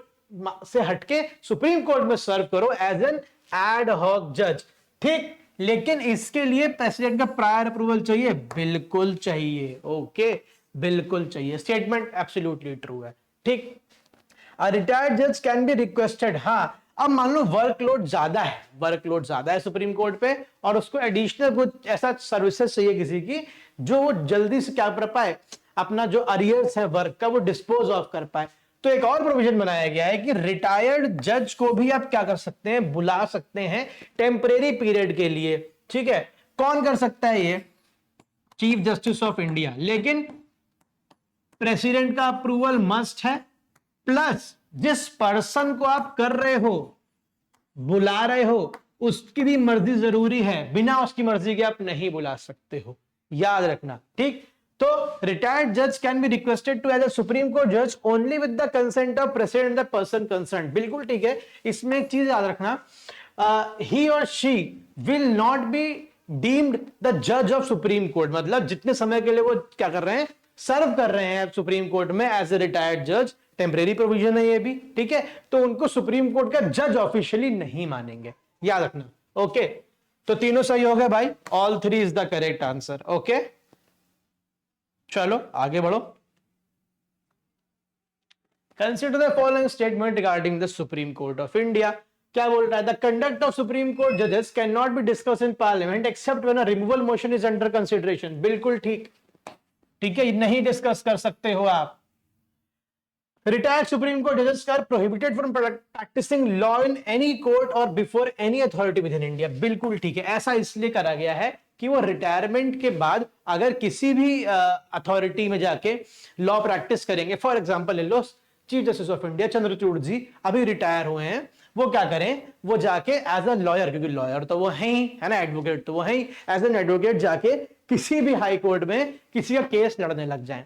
से हटके सुप्रीम कोर्ट में सर्व करो एज एन एड हॉक जज। ठीक, लेकिन इसके लिए प्रेसिडेंट का प्रायर अप्रूवल चाहिए, बिल्कुल चाहिए। ओके, बिल्कुल चाहिए, स्टेटमेंट एब्सोल्युटली ट्रू है। ठीक, अ रिटायर्ड जज कैन बी रिक्वेस्टेड। हाँ, अब मान लो वर्कलोड ज्यादा है, वर्कलोड ज्यादा है सुप्रीम कोर्ट पे, और उसको एडिशनल कुछ ऐसा सर्विसेज चाहिए किसी की, जो वो जल्दी से क्या कर पाए, अपना जो अरियर्स है वर्क का वो डिस्पोज ऑफ कर पाए। तो एक और प्रोविजन बनाया गया है कि रिटायर्ड जज को भी आप क्या कर सकते हैं, बुला सकते हैं टेम्परेरी पीरियड के लिए। ठीक है, कौन कर सकता है ये, चीफ जस्टिस ऑफ इंडिया, लेकिन प्रेसिडेंट का अप्रूवल मस्ट है, प्लस जिस पर्सन को आप कर रहे हो, बुला रहे हो, उसकी भी मर्जी जरूरी है, बिना उसकी मर्जी के आप नहीं बुला सकते हो, याद रखना। ठीक, तो रिटायर्ड जज can be requested to as a supreme court जज only with the consent of president the person concern, बिल्कुल ठीक है। इसमें एक चीज याद रखना, ही और she will not be deemed the जज ऑफ सुप्रीम कोर्ट, मतलब जितने समय के लिए वो क्या कर रहे हैं, सर्व कर रहे हैं सुप्रीम कोर्ट में एज ए रिटायर्ड जज, टेम्परेरी प्रोविजन है ये भी। ठीक है, तो उनको सुप्रीम कोर्ट का जज ऑफिशियली नहीं मानेंगे, याद रखना। ओके, तो तीनों सही हो गए भाई, all three is the correct answer. Okay, चलो आगे बढ़ो। Consider the following statement regarding the supreme court of India. क्या बोल रहा है, the conduct of supreme court जजेस can not be discuss in parliament except when a removal motion is under consideration, बिल्कुल ठीक। ठीक है, नहीं डिस्कस कर सकते हो आप। Retired Supreme Court judges are prohibited from practicing law in any court or before any authority within India, बिल्कुल ठीक है। ऐसा इसलिए करा गया है कि वो रिटायरमेंट के बाद अगर किसी भी अथॉरिटी में जाके लॉ प्रैक्टिस करेंगे, फॉर एग्जांपल ले लो chief justice of India Chandrachud ji अभी रिटायर हुए हैं, वो क्या करें, वो जाके एज अ लॉयर, क्योंकि लॉयर तो वो है ही, है ना, एडवोकेट तो वो है ही, एज एन एडवोकेट जाके किसी भी हाई कोर्ट में किसी का केस लड़ने लग जाए,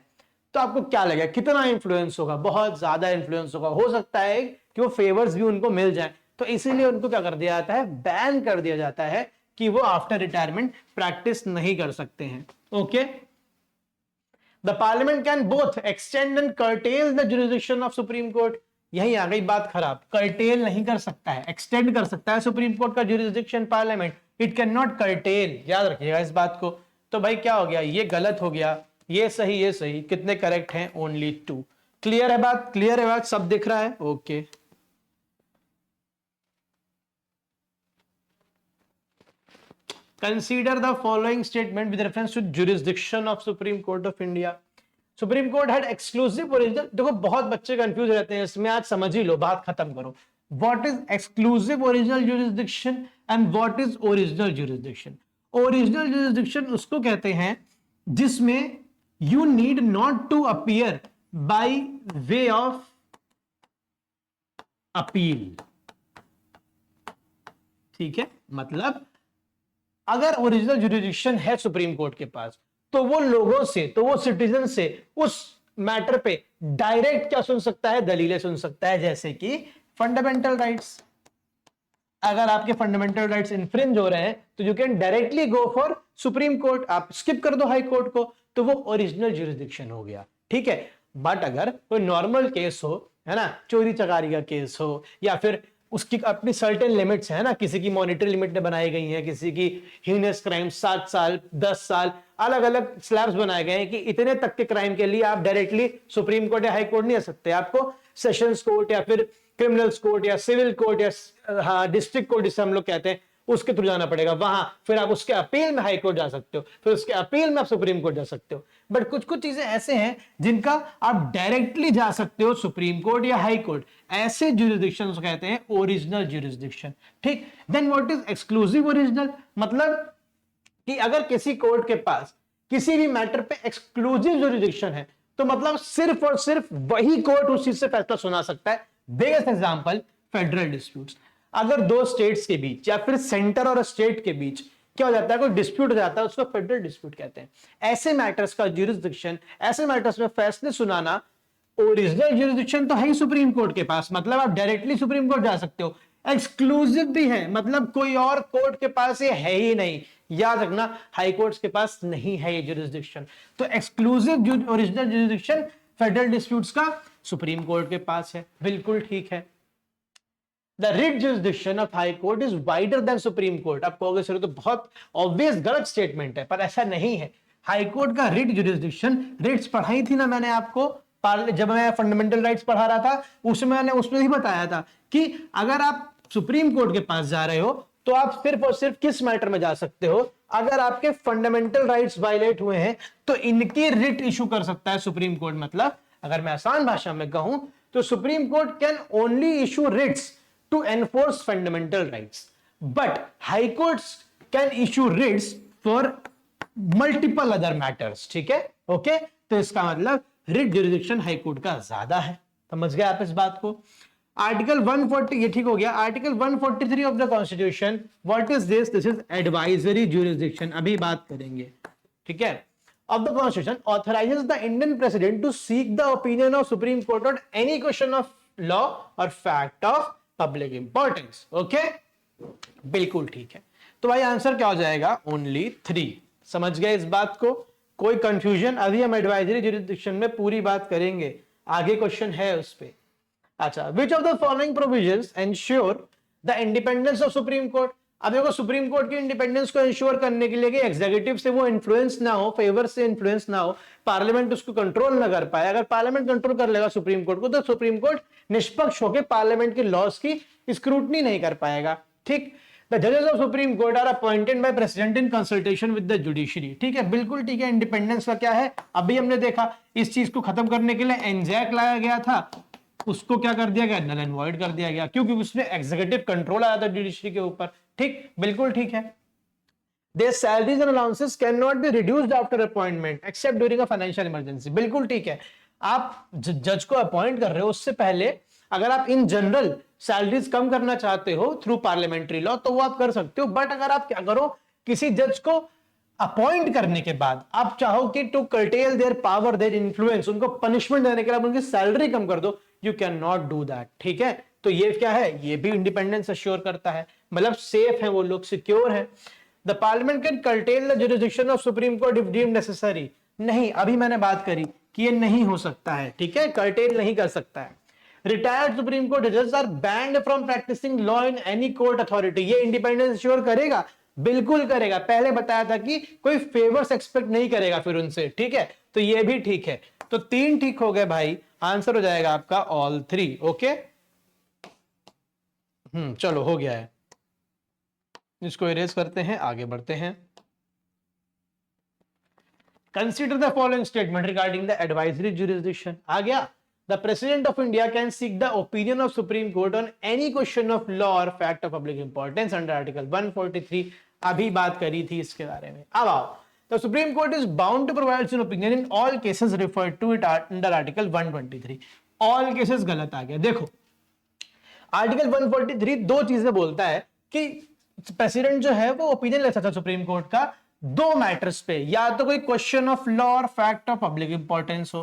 तो आपको क्या लगेगा कितना इंफ्लुएंस होगा, बहुत ज्यादा इंफ्लुएंस होगा। हो सकता है कि वो फेवर्स भी उनको मिल जाए, तो इसीलिए उनको क्या कर दिया जाता है, बैन कर दिया जाता है कि वो आफ्टर रिटायरमेंट प्रैक्टिस नहीं कर सकते हैं। Okay, the parliament can both extend and cartel the jurisdiction of supreme court. यही आ गई बात खराब, कर्टेल नहीं कर सकता है, एक्सटेंड कर सकता है सुप्रीम कोर्ट का jurisdiction parliament, it can not cartel, याद रखिएगा इस बात को। तो भाई क्या हो गया, ये गलत हो गया, ये सही, ये सही, कितने करेक्ट हैं, ओनली 2। क्लियर है बात, क्लियर है बात, सब दिख रहा है। Okay, consider the following statement with reference to jurisdiction of supreme court of India. Supreme court had exclusive original, देखो बहुत बच्चे कंफ्यूज रहते हैं इसमें, आज समझ ही लो, बात खत्म करो। What is exclusive original jurisdiction and what is original jurisdiction. Original jurisdiction उसको कहते हैं जिसमें you need not to appear by way of appeal, ठीक है, मतलब अगर ओरिजिनल जुरिसडिक्शन है सुप्रीम कोर्ट के पास, तो वो लोगों से, तो वो सिटीजन से उस मैटर पे डायरेक्ट क्या सुन सकता है, दलीलें सुन सकता है, जैसे कि फंडामेंटल राइट्स। अगर आपके फंडामेंटल राइट्स इन्फ्रिंज हो रहे हैं तो you can directly go for supreme court, आप स्किप कर दो हाई कोर्ट को, तो वो ओरिजिनल ज्यूरिसडिक्शन हो गया, ठीक है। बट अगर कोई नॉर्मल केस हो, है ना, चोरी चकारी का केस हो, या फिर उसकी अपनी सर्टेन लिमिट्स है ना, किसी की मॉनिटरी लिमिट बनाई गई है, किसी की हीनस क्राइम 7 साल 10 साल अलग अलग स्लैब्स बनाए गए हैं कि इतने तक के क्राइम के लिए आप डायरेक्टली सुप्रीम कोर्ट या हाई कोर्ट नहीं आ सकते, आपको सेशंस कोर्ट या फिर क्रिमिनल्स कोर्ट या सिविल कोर्ट या डिस्ट्रिक्ट कोर्ट जिसे हम लोग कहते हैं उसके थ्रू जाना पड़ेगा, वहां फिर आप उसके अपील में हाई कोर्ट जा सकते हो, फिर उसके अपील में आप सुप्रीम कोर्ट जा सकते हो। बट कुछ कुछ चीजें ऐसे हैं जिनका आप डायरेक्टली जा सकते हो सुप्रीम कोर्ट या हाई कोर्ट, ऐसे ज्यूरिसडिक्शन कहते हैं ओरिजिनल ज्यूरिसडिक्शन, ठीक। Then what is exclusive original, मतलब कि अगर किसी कोर्ट के पास किसी भी मैटर पे एक्सक्लूसिव ज्यूरिसडिक्शन है तो मतलब सिर्फ और सिर्फ वही कोर्ट उस चीज से फैसला सुना सकता है। बिगेस्ट एग्जांपल फेडरल डिस्प्यूट्स, अगर दो स्टेट्स के बीच या फिर सेंटर और स्टेट के बीच क्या हो जाता है, कोई डिस्प्यूट हो जाता है, उसको फेडरल डिस्प्यूट कहते हैं। ऐसे मैटर्स का ज्यूरिसडिक्शन, ऐसे मैटर्स में फैसले सुनाना, ओरिजिनल ज्यूरिसडिक्शन तो है ही सुप्रीम कोर्ट के पास, मतलब आप डायरेक्टली सुप्रीम कोर्ट जा सकते हो। एक्सक्लूसिव भी है, मतलब कोई और कोर्ट के पास ये है ही नहीं, याद रखना हाई कोर्ट्स के पास नहीं है ये ज्यूरिसडिक्शन। तो exclusive original jurisdiction federal disputes का सुप्रीम कोर्ट के पास है, बिल्कुल ठीक है। The writ jurisdiction of High Court is wider than Supreme Court। आप कहोगे सर तो बहुत ऑब्वियस गलत स्टेटमेंट है, पर ऐसा नहीं है। हाई कोर्ट का रिट जुरिस्डिक्शन, रिट्स पढ़ाई थी ना मैंने आपको, जब मैं फंडामेंटल राइट्स पढ़ा रहा था उसमें मैंने उसमें ही बताया था कि अगर आप सुप्रीम कोर्ट के पास जा रहे हो तो आप सिर्फ और सिर्फ किस मैटर में जा सकते हो, अगर आपके फंडामेंटल राइट्स वायलेट हुए हैं तो इनकी रिट इशू कर सकता है सुप्रीम कोर्ट। मतलब अगर मैं आसान भाषा में कहूं तो supreme court can only issue Ritz to enforce fundamental rights, but high courts can issue writs for multiple other matters, ठीक है, ओके। तो इसका मतलब रिट ज्यूरिसडिक्शन हाई कोर्ट का ज्यादा है, समझ गए आप इस बात को। आर्टिकल 140, ये ठीक हो गया। Article 143 of the constitution, what is this, this is advisory jurisdiction, अभी बात करेंगे, ठीक है। of the constitution authorizes the Indian president to seek the opinion of Supreme Court on any question of law or fact of public importance, okay, बिल्कुल ठीक है। तो भाई आंसर क्या हो जाएगा, ओनली 3। समझ गए इस बात को, कोई कंफ्यूजन? अभी हम एडवाइजरी ज्यूरिसडिक्शन में पूरी बात करेंगे, आगे क्वेश्चन है उस पे। अच्छा, विच of the following provisions ensure the independence of supreme court. अब देखो सुप्रीम कोर्ट की इंडिपेंडेंस को इंश्योर करने के लिए कि एग्जीक्यूटिव से वो इन्फ्लुएंस ना हो, फेवर से इन्फ्लुएंस ना हो, पार्लियामेंट उसको कंट्रोल ना कर पाए। अगर पार्लियामेंट कंट्रोल कर लेगा सुप्रीम कोर्ट को तो सुप्रीम कोर्ट निष्पक्ष होकर पार्लियामेंट के लॉस की स्क्रूटनी नहीं कर पाएगा, ठीक। द जजेस of supreme court are appointed by president in consultation with the judiciary, ठीक है, बिल्कुल ठीक है। इंडिपेंडेंस का क्या है, अभी हमने देखा, इस चीज को खत्म करने के लिए एनजैक लाया गया था, उसको क्या कर दिया गया, नल एंड वॉइड कर दिया गया, क्योंकि उसमें एग्जीक्यूटिव कंट्रोल आया था जुडिशरी के ऊपर, ठीक, बिल्कुल ठीक है। Their salaries and allowances cannot be reduced after appointment except during a financial emergency, बिल्कुल ठीक है। आप जज को अपॉइंट कर रहे हो उससे पहले अगर आप इन जनरल सैलरीज कम करना चाहते हो थ्रू पार्लियामेंट्री लॉ तो वो आप कर सकते हो, बट अगर आप क्या करो, किसी जज को अपॉइंट करने के बाद आप चाहो कि to curtail their power, their influence, उनको पनिशमेंट देने के लिए उनकी सैलरी कम कर दो, you can not do that, ठीक है। तो ये क्या है, ये भी इंडिपेंडेंस अश्योर करता है, मतलब सेफ है वो लोग, सिक्योर है। The parliament can cartel the jurisdiction of supreme court if deemed necessary. नहीं, अभी मैंने बात करी कि ये नहीं हो सकता है, ठीक है, कर्टेल नहीं कर सकता है। रिटायर्ड सुप्रीम कोर्ट जजेस are banned from practising law in any court authority. ये इंडिपेंडेंस अश्योर करेगा, बिल्कुल करेगा, पहले बताया था कि कोई फेवर्स एक्सपेक्ट नहीं करेगा फिर उनसे, ठीक है। तो ये भी ठीक है, तो 3 ठीक हो गए भाई, आंसर हो जाएगा आपका ऑल 3, ओके। चलो हो गया है, इसको इरेज करते हैं, आगे बढ़ते हैं। Consider the following statement regarding the advisory jurisdiction. आ गया, the president of India can seek the opinion of supreme court on any question of law और fact of public importance under article 143। अभी बात करी थी इसके बारे में। अब आओ, the supreme court is bound to provide an opinion in all cases referred to it under article 123। All cases गलत आ गया, देखो आर्टिकल 143 दो चीजें बोलता है कि प्रेसिडेंट जो है वो ओपिनियन ले सकता है सुप्रीम कोर्ट का 2 मैटर्स पे, या तो कोई क्वेश्चन ऑफ लॉ और फैक्ट ऑफ पब्लिक इंपॉर्टेंस हो,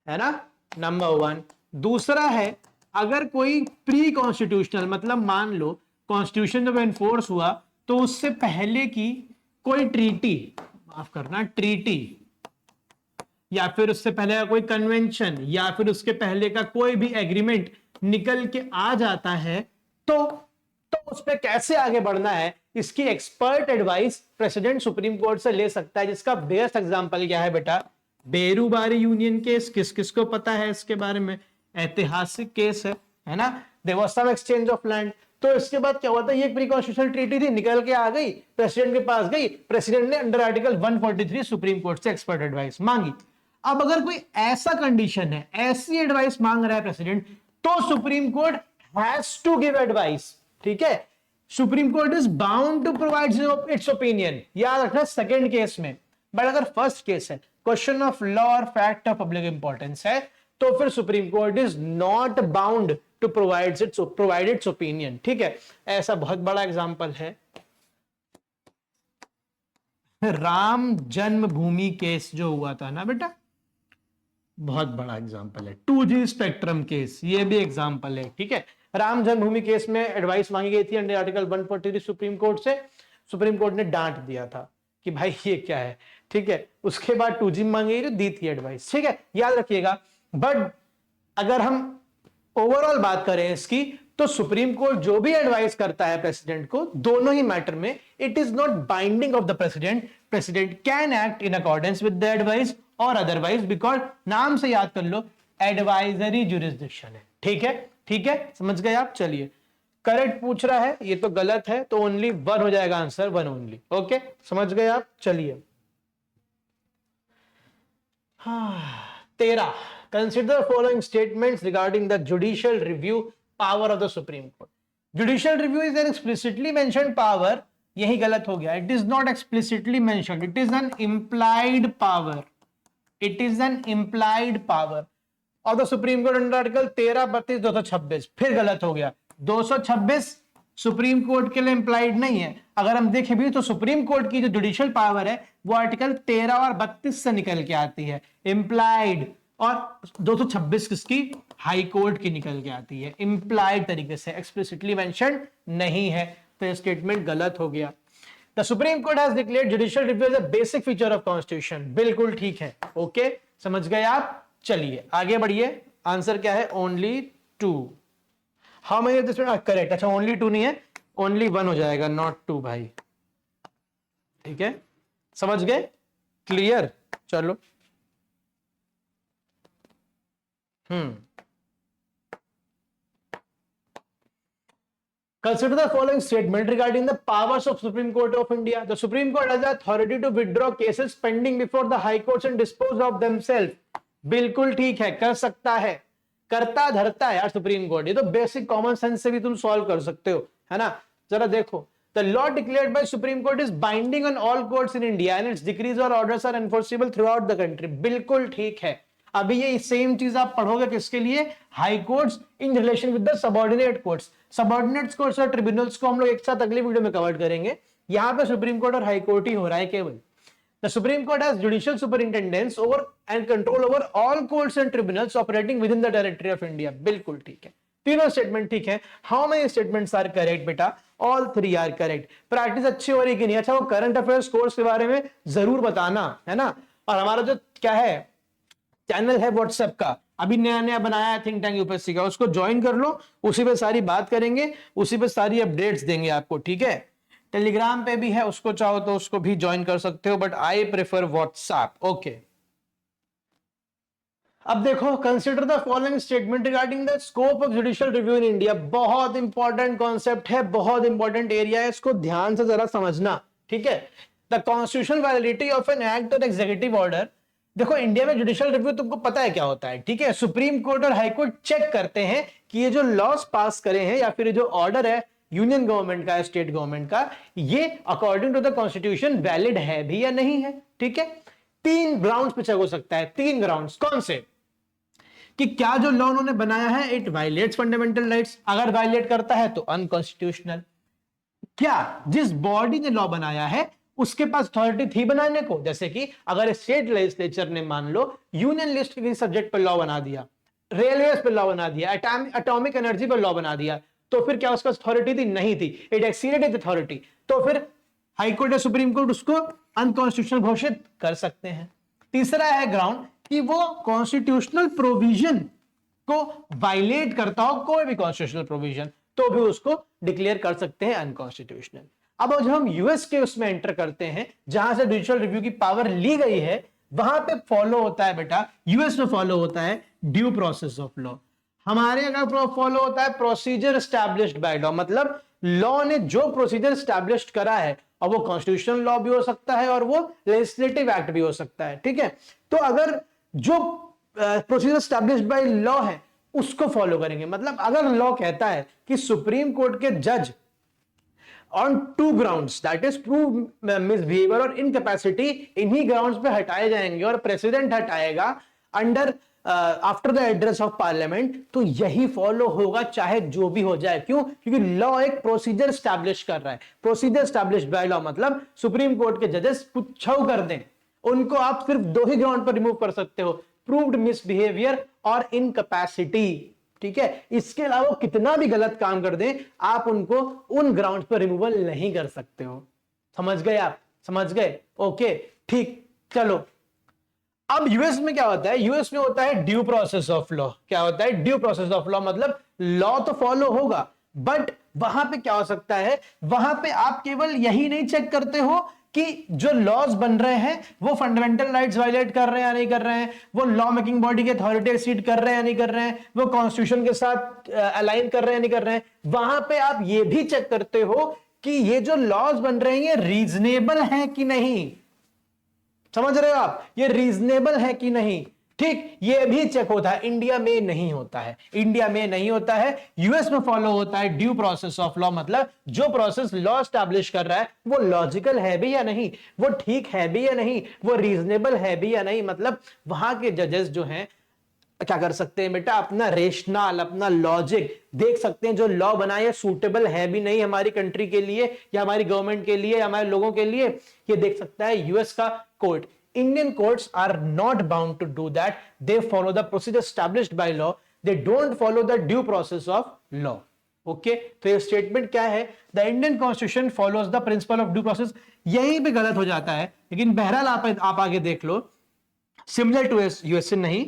है ना, नंबर 1। दूसरा है, अगर कोई प्री कॉन्स्टिट्यूशनल, मतलब मान लो कॉन्स्टिट्यूशन जब एनफोर्स हुआ तो उससे पहले की कोई ट्रीटी, माफ करना, ट्रीटी, या फिर उससे पहले का कोई कन्वेंशन, या फिर उसके पहले का कोई भी एग्रीमेंट निकल के आ जाता है, तो उस पर कैसे आगे बढ़ना है, इसकी expert advice president supreme court से ले सकता है। जिसका बेस्ट एग्जांपल क्या है बेटा, बेरूबारी यूनियन केस। किस किस को पता है इसके बारे में, ऐतिहासिक केस है ना, there was some exchange of land. तो इसके बाद क्या हुआ था, ये प्री कॉन्स्टिट्यूशनल ट्रीटी थी, निकल के आ गई, प्रेसिडेंट के पास गई, प्रेसिडेंट ने अंडर आर्टिकल 143 सुप्रीम कोर्ट से एक्सपर्ट एडवाइस मांगी। अब अगर कोई ऐसा कंडीशन है, ऐसी एडवाइस मांग रहा है प्रेसिडेंट, तो supreme court has to give advice. ठीक है, supreme court is bound to provide its opinion. याद रखना सेकंड केस में, बट अगर फर्स्ट केस है, क्वेश्चन ऑफ लॉ और फैक्ट ऑफ पब्लिक इंपॉर्टेंस है, तो फिर supreme court is not bound to provide its opinion. ठीक है, ऐसा बहुत बड़ा एग्जांपल है राम जन्मभूमि केस जो हुआ था ना बेटा, बहुत बड़ा एग्जांपल है। 2G स्पेक्ट्रम केस, ये भी एग्जांपल है। ठीक है, राम जन्मभूमि केस में एडवाइस मांगी गई थी अंडर आर्टिकल 143 सुप्रीम कोर्ट से, सुप्रीम कोर्ट ने डांट दिया था कि भाई ये क्या है। ठीक है, उसके बाद 2G मांगी गई, दी थी एडवाइस। ठीक है, याद रखिएगा। बट अगर हम ओवरऑल बात करें इसकी, तो सुप्रीम कोर्ट जो भी एडवाइस करता है प्रेसिडेंट को, दोनों ही मैटर में, it is not binding of the president. President can act in accordance with the advice और अदरवाइज, बिकॉज नाम से याद कर लो, एडवाइजरी जुरिस्डिक्शन है। ठीक है, ठीक है, समझ गए आप। चलिए, करेक्ट पूछ रहा है, ये तो गलत है, तो ओनली 1 हो जाएगा आंसर, 1 ओनली। ओके, समझ गए आप। चलिए, हाँ, 13, consider following statements regarding the judicial review power of the Supreme Court. Judicial review is an explicitly mentioned power. यही गलत हो गया, it is not explicitly mentioned, it is an implied power. It is an implied power of the Supreme Court under Article 13, 32, 226. फिर गलत हो गया, 226 supreme court के लिए इंप्लाइड नहीं है। अगर हम देखें भी तो सुप्रीम कोर्ट की जो जुडिशियल पावर है वो आर्टिकल 13 और 32 से निकल के आती है, इंप्लाइड, और 226 किसकी, हाई कोर्ट की निकल के आती है, इंप्लाइड तरीके से, एक्सप्लिसिटली मेंशन नहीं है। तो ये स्टेटमेंट गलत हो गया। The supreme court has declared judicial review as a basic feature of constitution. बिल्कुल ठीक है। ओके, समझ गए आप। चलिए आगे बढ़िए, आंसर क्या है, only 2। How many of this correct? अच्छा, ओनली 2 नहीं है, ओनली 1 हो जाएगा, नॉट 2 भाई। ठीक है, समझ गए, क्लियर। चलो, Consider the following statement regarding the powers of Supreme Court of India. The Supreme Court has the authority to withdraw cases pending before the High Courts and dispose of themselves. बिल्कुल ठीक है, कर सकता है, करता धरता है यार सुप्रीम कोर्ट। ये तो बेसिक कॉमन सेंस से भी तुम सॉल्व कर सकते हो, है ना। जरा देखो, the law declared by supreme court is binding on all courts in India and its decrees और orders are enforceable throughout the country. बिल्कुल ठीक है। अभी ये सेम चीज आप पढ़ोगे किसके लिए, high courts in relation with the subordinate courts. Subordinate courts और ट्रिब्यूनल्स को हम लोग एक साथ अगली वीडियो में कवर करेंगे। यहां पे सुप्रीम कोर्ट और हाई कोर्ट ही हो रहा है केवल। The Supreme Court has judicial superintendence over and control over all courts and tribunals operating within the territory of India. बिल्कुल ठीक है, तीनों स्टेटमेंट ठीक है। How many statements are correct बेटा? All 3 are correct. प्रैक्टिस अच्छी हो रही कि नहीं? अच्छा, वो करंट अफेयर्स कोर्स के बारे में जरूर बताना, है ना। और हमारा जो क्या है चैनल है व्हाट्सएप का, अभी नया नया बनाया है थिंक टैंक यूपीएससी का, उसको ज्वाइन कर लो, उसी पे सारी बात करेंगे, उसी पे सारी अपडेट्स देंगे आपको। ठीक है, टेलीग्राम पे भी है, उसको चाहो तो उसको भी ज्वाइन कर सकते हो, but I prefer WhatsApp. Okay, अब देखो, consider the following statement regarding the scope of judicial review in India. बहुत इंपॉर्टेंट कॉन्सेप्ट है, बहुत इंपॉर्टेंट एरिया है, इसको ध्यान से जरा समझना। ठीक है, the constitutional validity of an act और एग्जीक्यूटिव ऑर्डर। देखो, इंडिया में जुडिशियल रिव्यू तुमको पता है क्या होता है। ठीक है, सुप्रीम कोर्ट और हाई कोर्ट चेक करते हैं कि ये जो लॉस पास करे हैं या फिर जो ऑर्डर है यूनियन गवर्नमेंट का, स्टेट गवर्नमेंट का, ये according to the constitution valid है भी या नहीं है। ठीक है, 3 ग्राउंड्स पे चेक हो सकता है। 3 ग्राउंड्स कौन से, कि क्या जो लॉ उन्होंने बनाया है इट वायलेट्स फंडामेंटल राइट्स, अगर वायलेट करता है तो अनकॉन्स्टिट्यूशनल। क्या जिस बॉडी ने लॉ बनाया है उसके पास अथॉरिटी थी बनाने को। जैसे कि अगर स्टेट लेजिस्लेचर ने मान लो यूनियन लिस्ट के सब्जेक्ट पर लॉ बना दिया, रेलवेज पर लॉ बना दिया, एटॉमिक एनर्जी पर लॉ बना दिया, तो फिर क्या उसका अथॉरिटी थी? नहीं थी, इट एक्सीडेड इट अथॉरिटी। तो फिर हाई कोर्ट या सुप्रीम कोर्ट उसको अनकॉन्स्टिट्यूशनल घोषित कर सकते हैं। तीसरा है ग्राउंड कि वो कॉन्स्टिट्यूशनल प्रोविजन को वायलेट करता हो, कोई भी कॉन्स्टिट्यूशनल प्रोविजन, तो भी उसको डिक्लेयर कर सकते हैं अनकॉन्स्टिट्यूशनल। अब जब हम यूएस के उसमें एंटर करते हैं जहां से जुडिशियल रिव्यू की पावर ली गई है, वहां पे फॉलो होता है बेटा, यूएस में फॉलो होता है ड्यू प्रोसेस ऑफ लॉ। हमारे अगर फॉलो होता है प्रोसीजर एस्टैब्लिश्ड बाय लॉ, मतलब लॉ ने जो प्रोसीजर एस्टैब्लिश्ड करा है, और वो कॉन्स्टिट्यूशनल लॉ भी हो सकता है और वो लेजिस्लेटिव एक्ट भी हो सकता है, ठीक है। तो अगर जो प्रोसीजर एस्टैब्लिश्ड बाय लॉ है उसको फॉलो करेंगे। मतलब अगर लॉ कहता है कि सुप्रीम कोर्ट के जज on 2 grounds, that is prove misbehaviour और इनकैपेसिटी, इन्हीं ग्राउंड्स पे हटाए जाएंगे और प्रेसिडेंट हटाएगा under after the address of parliament, तो यही फॉलो होगा चाहे जो भी हो जाए। क्यों? क्योंकि लॉ एक प्रोसीजर स्टैब्लिश कर रहा है। प्रोसीजर स्टैब्लिश बाय लॉ मतलब सुप्रीम कोर्ट के जजेस कुछ छव कर दें, उनको आप सिर्फ 2 ही ग्राउंड पर रिमूव कर सकते हो, प्रूव्ड मिसबिहेवियर और इनकैपेसिटी, ठीक है। इसके अलावा कितना भी गलत काम कर दें, आप उनको उन ग्राउंड पर रिमूवल नहीं कर सकते हो। समझ गए आप? समझ गए? ओके, ठीक। चलो, अब यूएस में क्या होता है? यूएस में होता है ड्यू प्रोसेस ऑफ लॉ। क्या होता है? ड्यू प्रोसेस ऑफ लॉ मतलब लॉ तो फॉलो होगा, बट वहां पे क्या हो सकता है, वहां पे आप केवल यही नहीं चेक करते हो कि जो लॉज बन रहे हैं वो फंडामेंटल राइट्स वायलेट कर रहे हैं या नहीं कर रहे हैं, वो लॉ मेकिंग बॉडी के अथॉरिटी एक्सीड कर रहे हैं या नहीं कर रहे हैं, वो कॉन्स्टिट्यूशन के साथ अलाइन कर रहे हैं या नहीं कर रहे हैं। वहां पे आप ये भी चेक करते हो कि ये जो लॉज बन रहे हैं ये रीजनेबल हैं कि नहीं। समझ रहे हो आप? ये रीजनेबल है कि नहीं, ठीक, ये भी चेक होता है। इंडिया में नहीं होता है, इंडिया में नहीं होता है। यूएस में फॉलो होता है ड्यू प्रोसेस ऑफ लॉ, मतलब जो प्रोसेस लॉ स्टैब्लिश कर रहा है वो लॉजिकल है भी या नहीं, वो ठीक है भी या नहीं, वो रीजनेबल है भी या नहीं। मतलब वहां के जजेस जो हैं क्या कर सकते हैं बेटा, अपना रेशनल, अपना लॉजिक देख सकते हैं, जो लॉ बनाए सूटेबल है भी नहीं हमारी कंट्री के लिए या हमारी गवर्नमेंट के लिए या हमारे लोगों के लिए, ये देख सकता है यूएस का court. Indian courts are not bound to do that. They follow the procedure established by law. They don't follow the due process of law. Okay? तो ये स्टेटमेंट क्या है? The Indian Constitution follows the principle of due process. यहीं पे गलत हो जाता है, लेकिन बहरहाल आप आगे देख लो, similar to USA नहीं,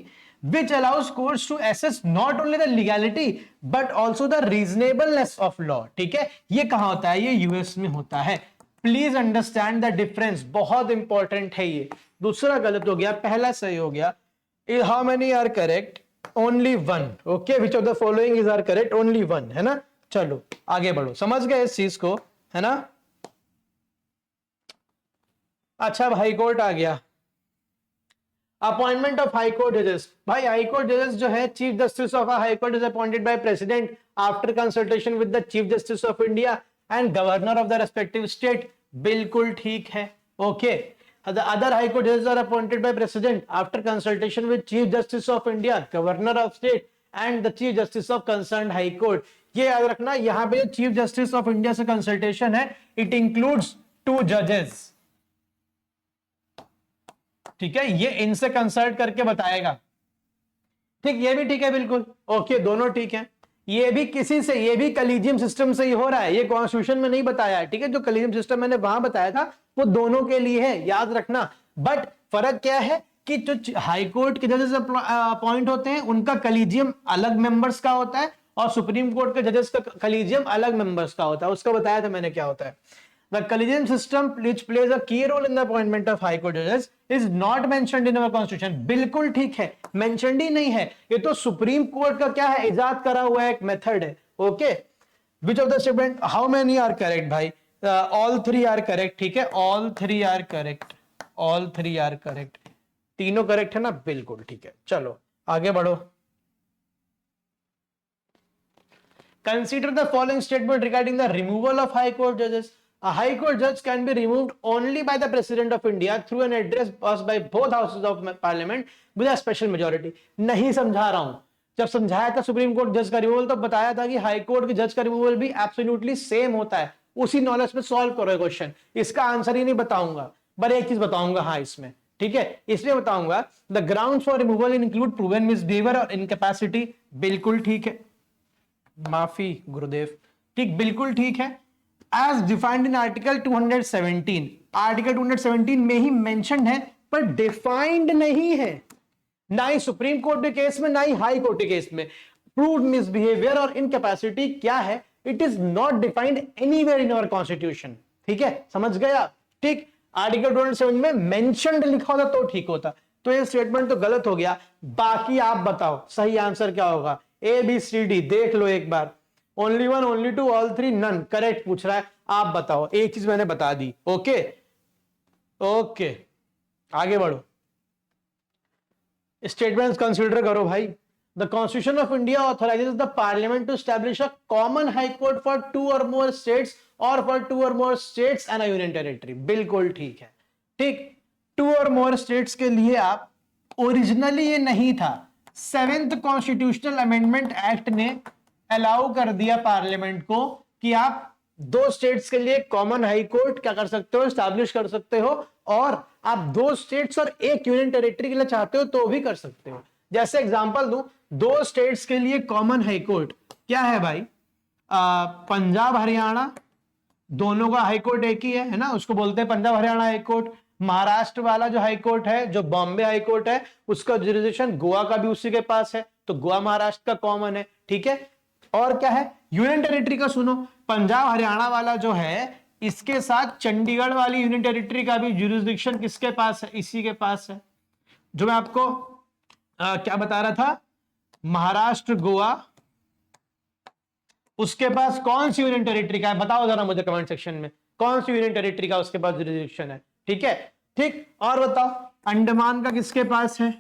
which allows courts to assess not only the legality but also the reasonableness of law. ठीक है? ये कहां होता है? ये यूएस में होता है। प्लीज अंडरस्टैंड द डिफरेंस, बहुत इंपॉर्टेंट है ये। दूसरा गलत हो गया, पहला सही हो गया। How many are correct? Only one. Okay, which of the following is are correct? Only one, है ना। चलो आगे बढ़ो, समझ गए इस चीज को, है ना। अच्छा, अब हाई कोर्ट आ गया। अपॉइंटमेंट ऑफ हाई कोर्ट जजेस। भाई हाई कोर्ट जजेस जो है, chief justice of high court is appointed by president after consultation with the chief justice of India and governor of the respective state. बिल्कुल ठीक है। Okay, the other high court judges are appointed by president after consultation with chief justice of India, governor of state and the chief justice of concerned high court. ये याद रखना, यहां पे chief justice of India से consultation है, it includes 2 जजेस, ठीक है। ये इनसे कंसल्ट करके बताएगा, ठीक, ये भी ठीक है, बिल्कुल ओके, दोनों ठीक है। ये भी किसी से, ये भी कलीजियम सिस्टम से ही हो रहा है, ये कॉन्स्टिट्यूशन में नहीं बताया है, ठीक है। जो कलीजियम सिस्टम मैंने वहां बताया था वो दोनों के लिए है, याद रखना। बट फर्क क्या है कि जो हाई कोर्ट के जजेस अपॉइंट होते हैं उनका कलीजियम अलग मेंबर्स का होता है और सुप्रीम कोर्ट के जजेस का कलीजियम अलग मेंबर्स का होता है। उसका बताया था मैंने क्या होता है। The collegium system which plays a key role in the appointment of high court judges is not mentioned in our constitution. बिल्कुल ठीक है, mentioned ही नहीं है। ये तो सुप्रीम कोर्ट का क्या है, इजाद करा हुआ एक मेथड है। Okay, which of the statement, how many are correct भाई? All 3 are correct, ठीक है, all 3 are correct, all 3 are correct, तीनों करेक्ट है ना, बिल्कुल ठीक है। चलो आगे बढ़ो। Consider the following statement regarding the removal of high court judges. A high court judge can be removed only by the president of India through an address passed by both houses of parliament with a special majority. नहीं समझा रहा हूं, जब समझाया था supreme court जज का removal तो बताया था कि हाई कोर्ट के जज का रिमूवल भी एब्सोल्युटली सेम होता है, उसी नॉलेज पे सॉल्व करो क्वेश्चन। इसका आंसर ही नहीं बताऊंगा, पर एक चीज बताऊंगा हाँ इसमें, ठीक है, इसलिए बताऊंगा the ground for removal include proven misbehaviour और इनकैपेसिटी, बिल्कुल ठीक है, माफी गुरुदेव, ठीक, बिल्कुल ठीक है। As defined in article 217, article 217 में ही मेंशन्ड है, पर डिफाइंड नहीं है, ना ही सुप्रीम कोर्ट के केस में, ना ही हाई कोर्ट के केस में। प्रूव्ड मिसबिहेवियर और इनकैपेसिटी क्या है, it is not defined anywhere in our constitution, ठीक है, समझ गया, ठीक। आर्टिकल 217 में मेंशन्ड लिखा होता तो ठीक होता, तो ये स्टेटमेंट तो गलत हो गया। बाकी आप बताओ सही आंसर क्या होगा, ए बी सी डी देख लो एक बार, only one, only two, all three, none, correct पूछ रहा है, आप बताओ। एक चीज मैंने बता दी, ओके ओके, आगे बढ़ो। स्टेटमेंट्स कंसीडर करो भाई। The constitution of India authorises the parliament to establish a common high court for 2 or more states or for 2 or more states and a union territory, बिल्कुल ठीक है, ठीक। 2 और मोर स्टेट्स के लिए आप, originally ये नहीं था, 7th कॉन्स्टिट्यूशनल अमेंडमेंट एक्ट ने अलाउ कर दिया पार्लियामेंट को कि आप 2 स्टेट्स के लिए कॉमन हाई कोर्ट क्या कर सकते हो, स्टैब्लिश कर सकते हो, और आप 2 स्टेट्स और 1 यूनियन टेरिटरी के लिए चाहते हो तो भी कर सकते हो। जैसे एग्जांपल दूं, 2 स्टेट्स के लिए कॉमन हाई कोर्ट क्या है भाई, पंजाब हरियाणा, दोनों का हाई कोर्ट एक ही है ना, उसको बोलते हैं पंजाब हरियाणा हाई कोर्ट। महाराष्ट्र वाला जो हाई कोर्ट है, जो बॉम्बे हाई कोर्ट है, उसका जुरिडिक्शन गोवा का भी उसी के पास है, तो गोवा महाराष्ट्र का कॉमन है, ठीक है। और क्या है, यूनियन टेरिटरी का सुनो, पंजाब हरियाणा वाला जो है, इसके साथ चंडीगढ़ वाली यूनियन टेरिटरी का भी जुरिडिक्शन किसके पास है, इसी के पास है। जो मैं आपको क्या बता रहा था, महाराष्ट्र गोवा, उसके पास कौन सी यूनियन टेरिटरी का है, बताओ जरा मुझे कमेंट सेक्शन में, कौन सी यूनियन टेरिटरी का उसके पास जुरिडिक्शन है, ठीक है, ठीक। और बताओ अंडमान का किसके पास है,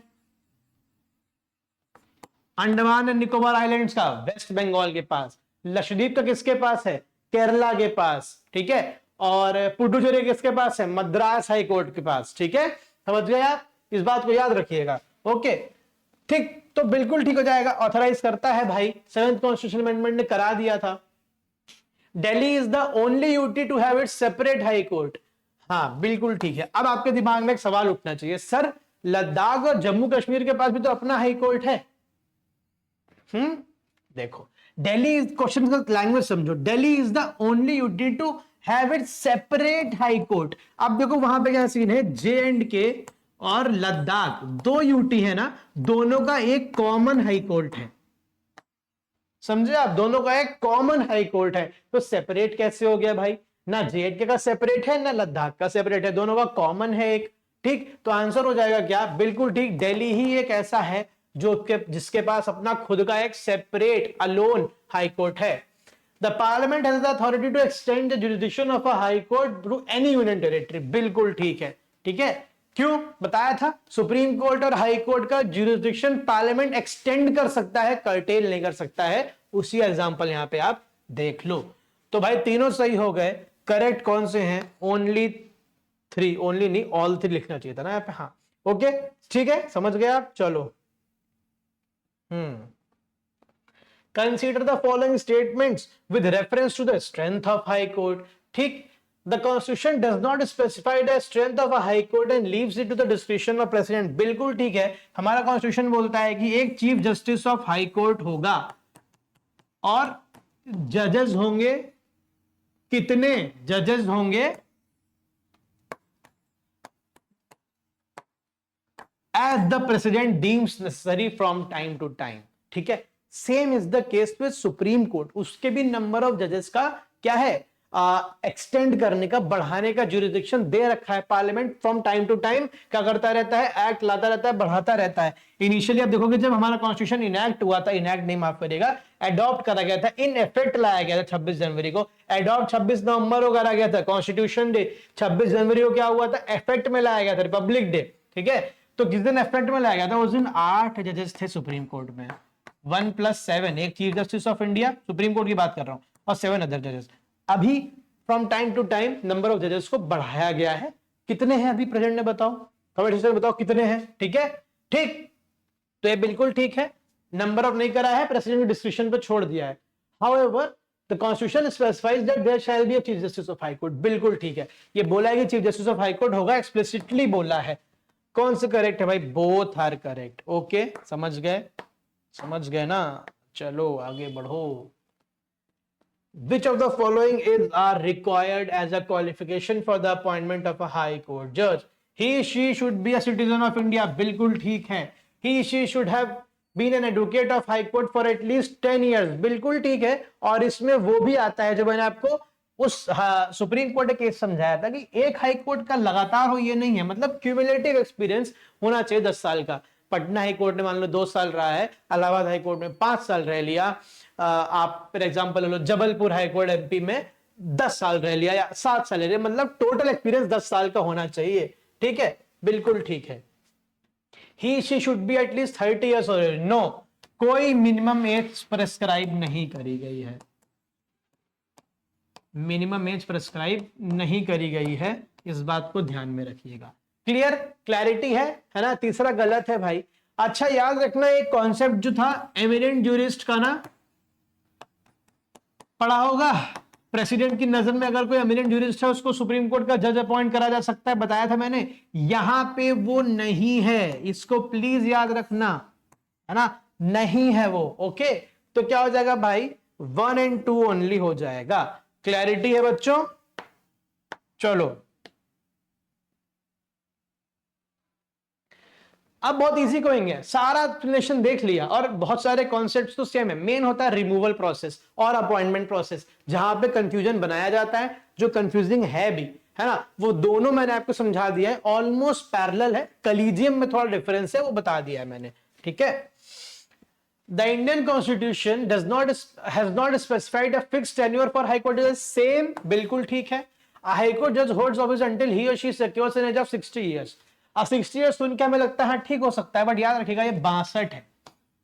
अंडमान एंड निकोबार आइलैंड्स का वेस्ट बंगाल के पास, लक्षद्वीप का किसके पास है, केरला के पास, ठीक है, और पुडुचेरी किसके पास है, मद्रास हाई कोर्ट के पास, ठीक है, समझ गए आप, इस बात को याद रखिएगा, ओके, ठीक। तो बिल्कुल ठीक हो जाएगा, ऑथराइज करता है भाई, 7th कॉन्स्टिट्यूशनल अमेंडमेंट ने करा दिया था। Delhi is the only UT to have its separate high court, हाँ बिल्कुल ठीक है। अब आपके दिमाग में एक सवाल उठना चाहिए, सर लद्दाख और जम्मू कश्मीर के पास भी तो अपना हाई कोर्ट है। देखो, दिल्ली, क्वेश्चन का लैंग्वेज समझो, Delhi is the only UT to have its separate high court. अब देखो वहां पे क्या सीन है, J&K और लद्दाख 2 यूटी है ना, दोनों का एक कॉमन हाई कोर्ट है, समझे आप, दोनों का एक कॉमन हाई कोर्ट है, तो सेपरेट कैसे हो गया भाई, ना J&K का सेपरेट है ना लद्दाख का सेपरेट है, दोनों का कॉमन है एक, ठीक। तो आंसर हो जाएगा क्या, बिल्कुल ठीक, दिल्ली ही एक ऐसा है जिसके पास अपना खुद का एक सेपरेट अलोन हाई कोर्ट है। The parliament has the authority to extend the jurisdiction of a high court through any union territory, बिल्कुल ठीक है, ठीक है। क्यों बताया था, सुप्रीम कोर्ट और हाई कोर्ट का जुरिडिक्शन पार्लियामेंट एक्सटेंड कर सकता है, कर्टेल नहीं कर सकता है, उसी एग्जांपल यहां पे आप देख लो। तो भाई तीनों सही हो गए, करेक्ट कौन से हैं, ओनली 3, ओनली नहीं ऑल 3 लिखना चाहिए था ना यहाँ पे, हाँ ओके ठीक है, समझ गए आप, चलो। Consider the following statements with reference to the strength of High Court. ठीक, the Constitution does not specify the strength of a High Court and leaves it to the discretion of President. बिल्कुल ठीक है, हमारा Constitution बोलता है कि एक chief justice of high court होगा और जजेस होंगे, कितने जजेस होंगे, as the president deems necessary from time to time, ठीक है। Same is the case with supreme court, उसके भी नंबर ऑफ जजेस का क्या है, एक्सटेंड करने का, बढ़ाने का जुरिडिक्शन दे रखा है parliament, from time to time क्या करता रहता है, एक्ट लाता रहता है, बढ़ाता रहता है। इनिशियली आप देखोगे जब हमारा कॉन्स्टिट्यूशन इनैक्ट हुआ था, इनैक्ट नहीं माफ करेगा, एडॉप्ट करा गया था, इन इफेक्ट लाया गया था 26 जनवरी को, एडॉप्ट 26 नवंबर को करा गया था, कॉन्स्टिट्यूशन डे 26 जनवरी को क्या हुआ था, इफेक्ट में लाया गया था, रिपब्लिक डे, ठीक है। तो किस दिन इफेक्ट में लाया गया था, उस दिन 8 जजेस थे सुप्रीम कोर्ट में, 1 + 7, एक chief justice of India, supreme court की बात कर रहा हूं, और 7 अदर जजेस। अभी from time to time number of जजेस को बढ़ाया गया है, कितने हैं अभी प्रेजेंट में बताओ, कमेंट सेक्शन में बताओ कितने हैं, ठीक है, ठीक। तो ये बिल्कुल ठीक है, नंबर ऑफ नहीं करा है, प्रेसिडेंट के डिस्क्रिप्शन पे छोड़ दिया है। However the the constitution specifies that there shall be a chief justice of high court. बिल्कुल ठीक है, ये बोला है कि chief justice of high court होगा, एक्सप्लिसिटली बोला है। कौन से करेक्ट है भाई? Both are correct. ओके, समझ गए ना? चलो आगे बढ़ो। Which of the following are required as a qualification for the appointment of a high court judge? He she should be a citizen of India। बिल्कुल ठीक है। He she should have been an advocate of high court for at least 10 years। बिल्कुल ठीक है। और इसमें वो भी आता है जो मैंने आपको उस सुप्रीम कोर्ट के केस समझाया था कि एक हाई कोर्ट का लगातार हो ये नहीं है, मतलब क्यूमुलेटिव एक्सपीरियंस होना चाहिए 10 साल का। पटना हाई कोर्ट ने मान लो 2 साल रहा है, इलाहाबाद हाई कोर्ट में 5 साल रह लिया, आप for example low Jabalpur high court MP में 10 साल रह लिया या 7 साल रह लिया, मतलब टोटल एक्सपीरियंस 10 साल का होना चाहिए। ठीक है, बिल्कुल ठीक है। He she should be at least 30 years और नो, कोई मिनिमम एज प्रेस्क्राइब नहीं करी गई है, मिनिमम एज प्रेस्क्राइब नहीं करी गई है, इस बात को ध्यान में रखिएगा। क्लियर, क्लैरिटी है ना? तीसरा गलत है भाई। अच्छा याद रखना, एक कॉन्सेप्ट जो था एमिनेंट ज्यूरिस्ट का ना, पढ़ा होगा। प्रेसिडेंट की नजर में अगर कोई एमिनेंट ज्यूरिस्ट है उसको सुप्रीम कोर्ट का जज अपॉइंट करा जा सकता है, बताया था मैंने। यहां पे वो नहीं है, इसको प्लीज याद रखना, है ना? नहीं है वो। ओके, तो क्या हो जाएगा भाई? 1 और 2 ओनली हो जाएगा। क्लैरिटी है बच्चों? चलो अब बहुत इजी कहेंगे, सारा एक्सप्लेनेशन देख लिया और बहुत सारे कॉन्सेप्ट्स तो सेम है। मेन होता है रिमूवल प्रोसेस और अपॉइंटमेंट प्रोसेस, जहां पे कंफ्यूजन बनाया जाता है, जो कंफ्यूजिंग है भी, है ना? वो दोनों मैंने आपको समझा दिया है, ऑलमोस्ट पैरेलल है, कलीजियम में थोड़ा डिफरेंस है, वो बता दिया है मैंने। ठीक है। The Indian constitution has not specified a fixed tenure for high court जजेस। सेम, बिल्कुल ठीक है। A high court judge holds office until he or she secures an age of 60 years। अब 60 ईयर्स सुन के हमें लगता है ठीक हो सकता है, बट याद रखिएगा ये 62 है।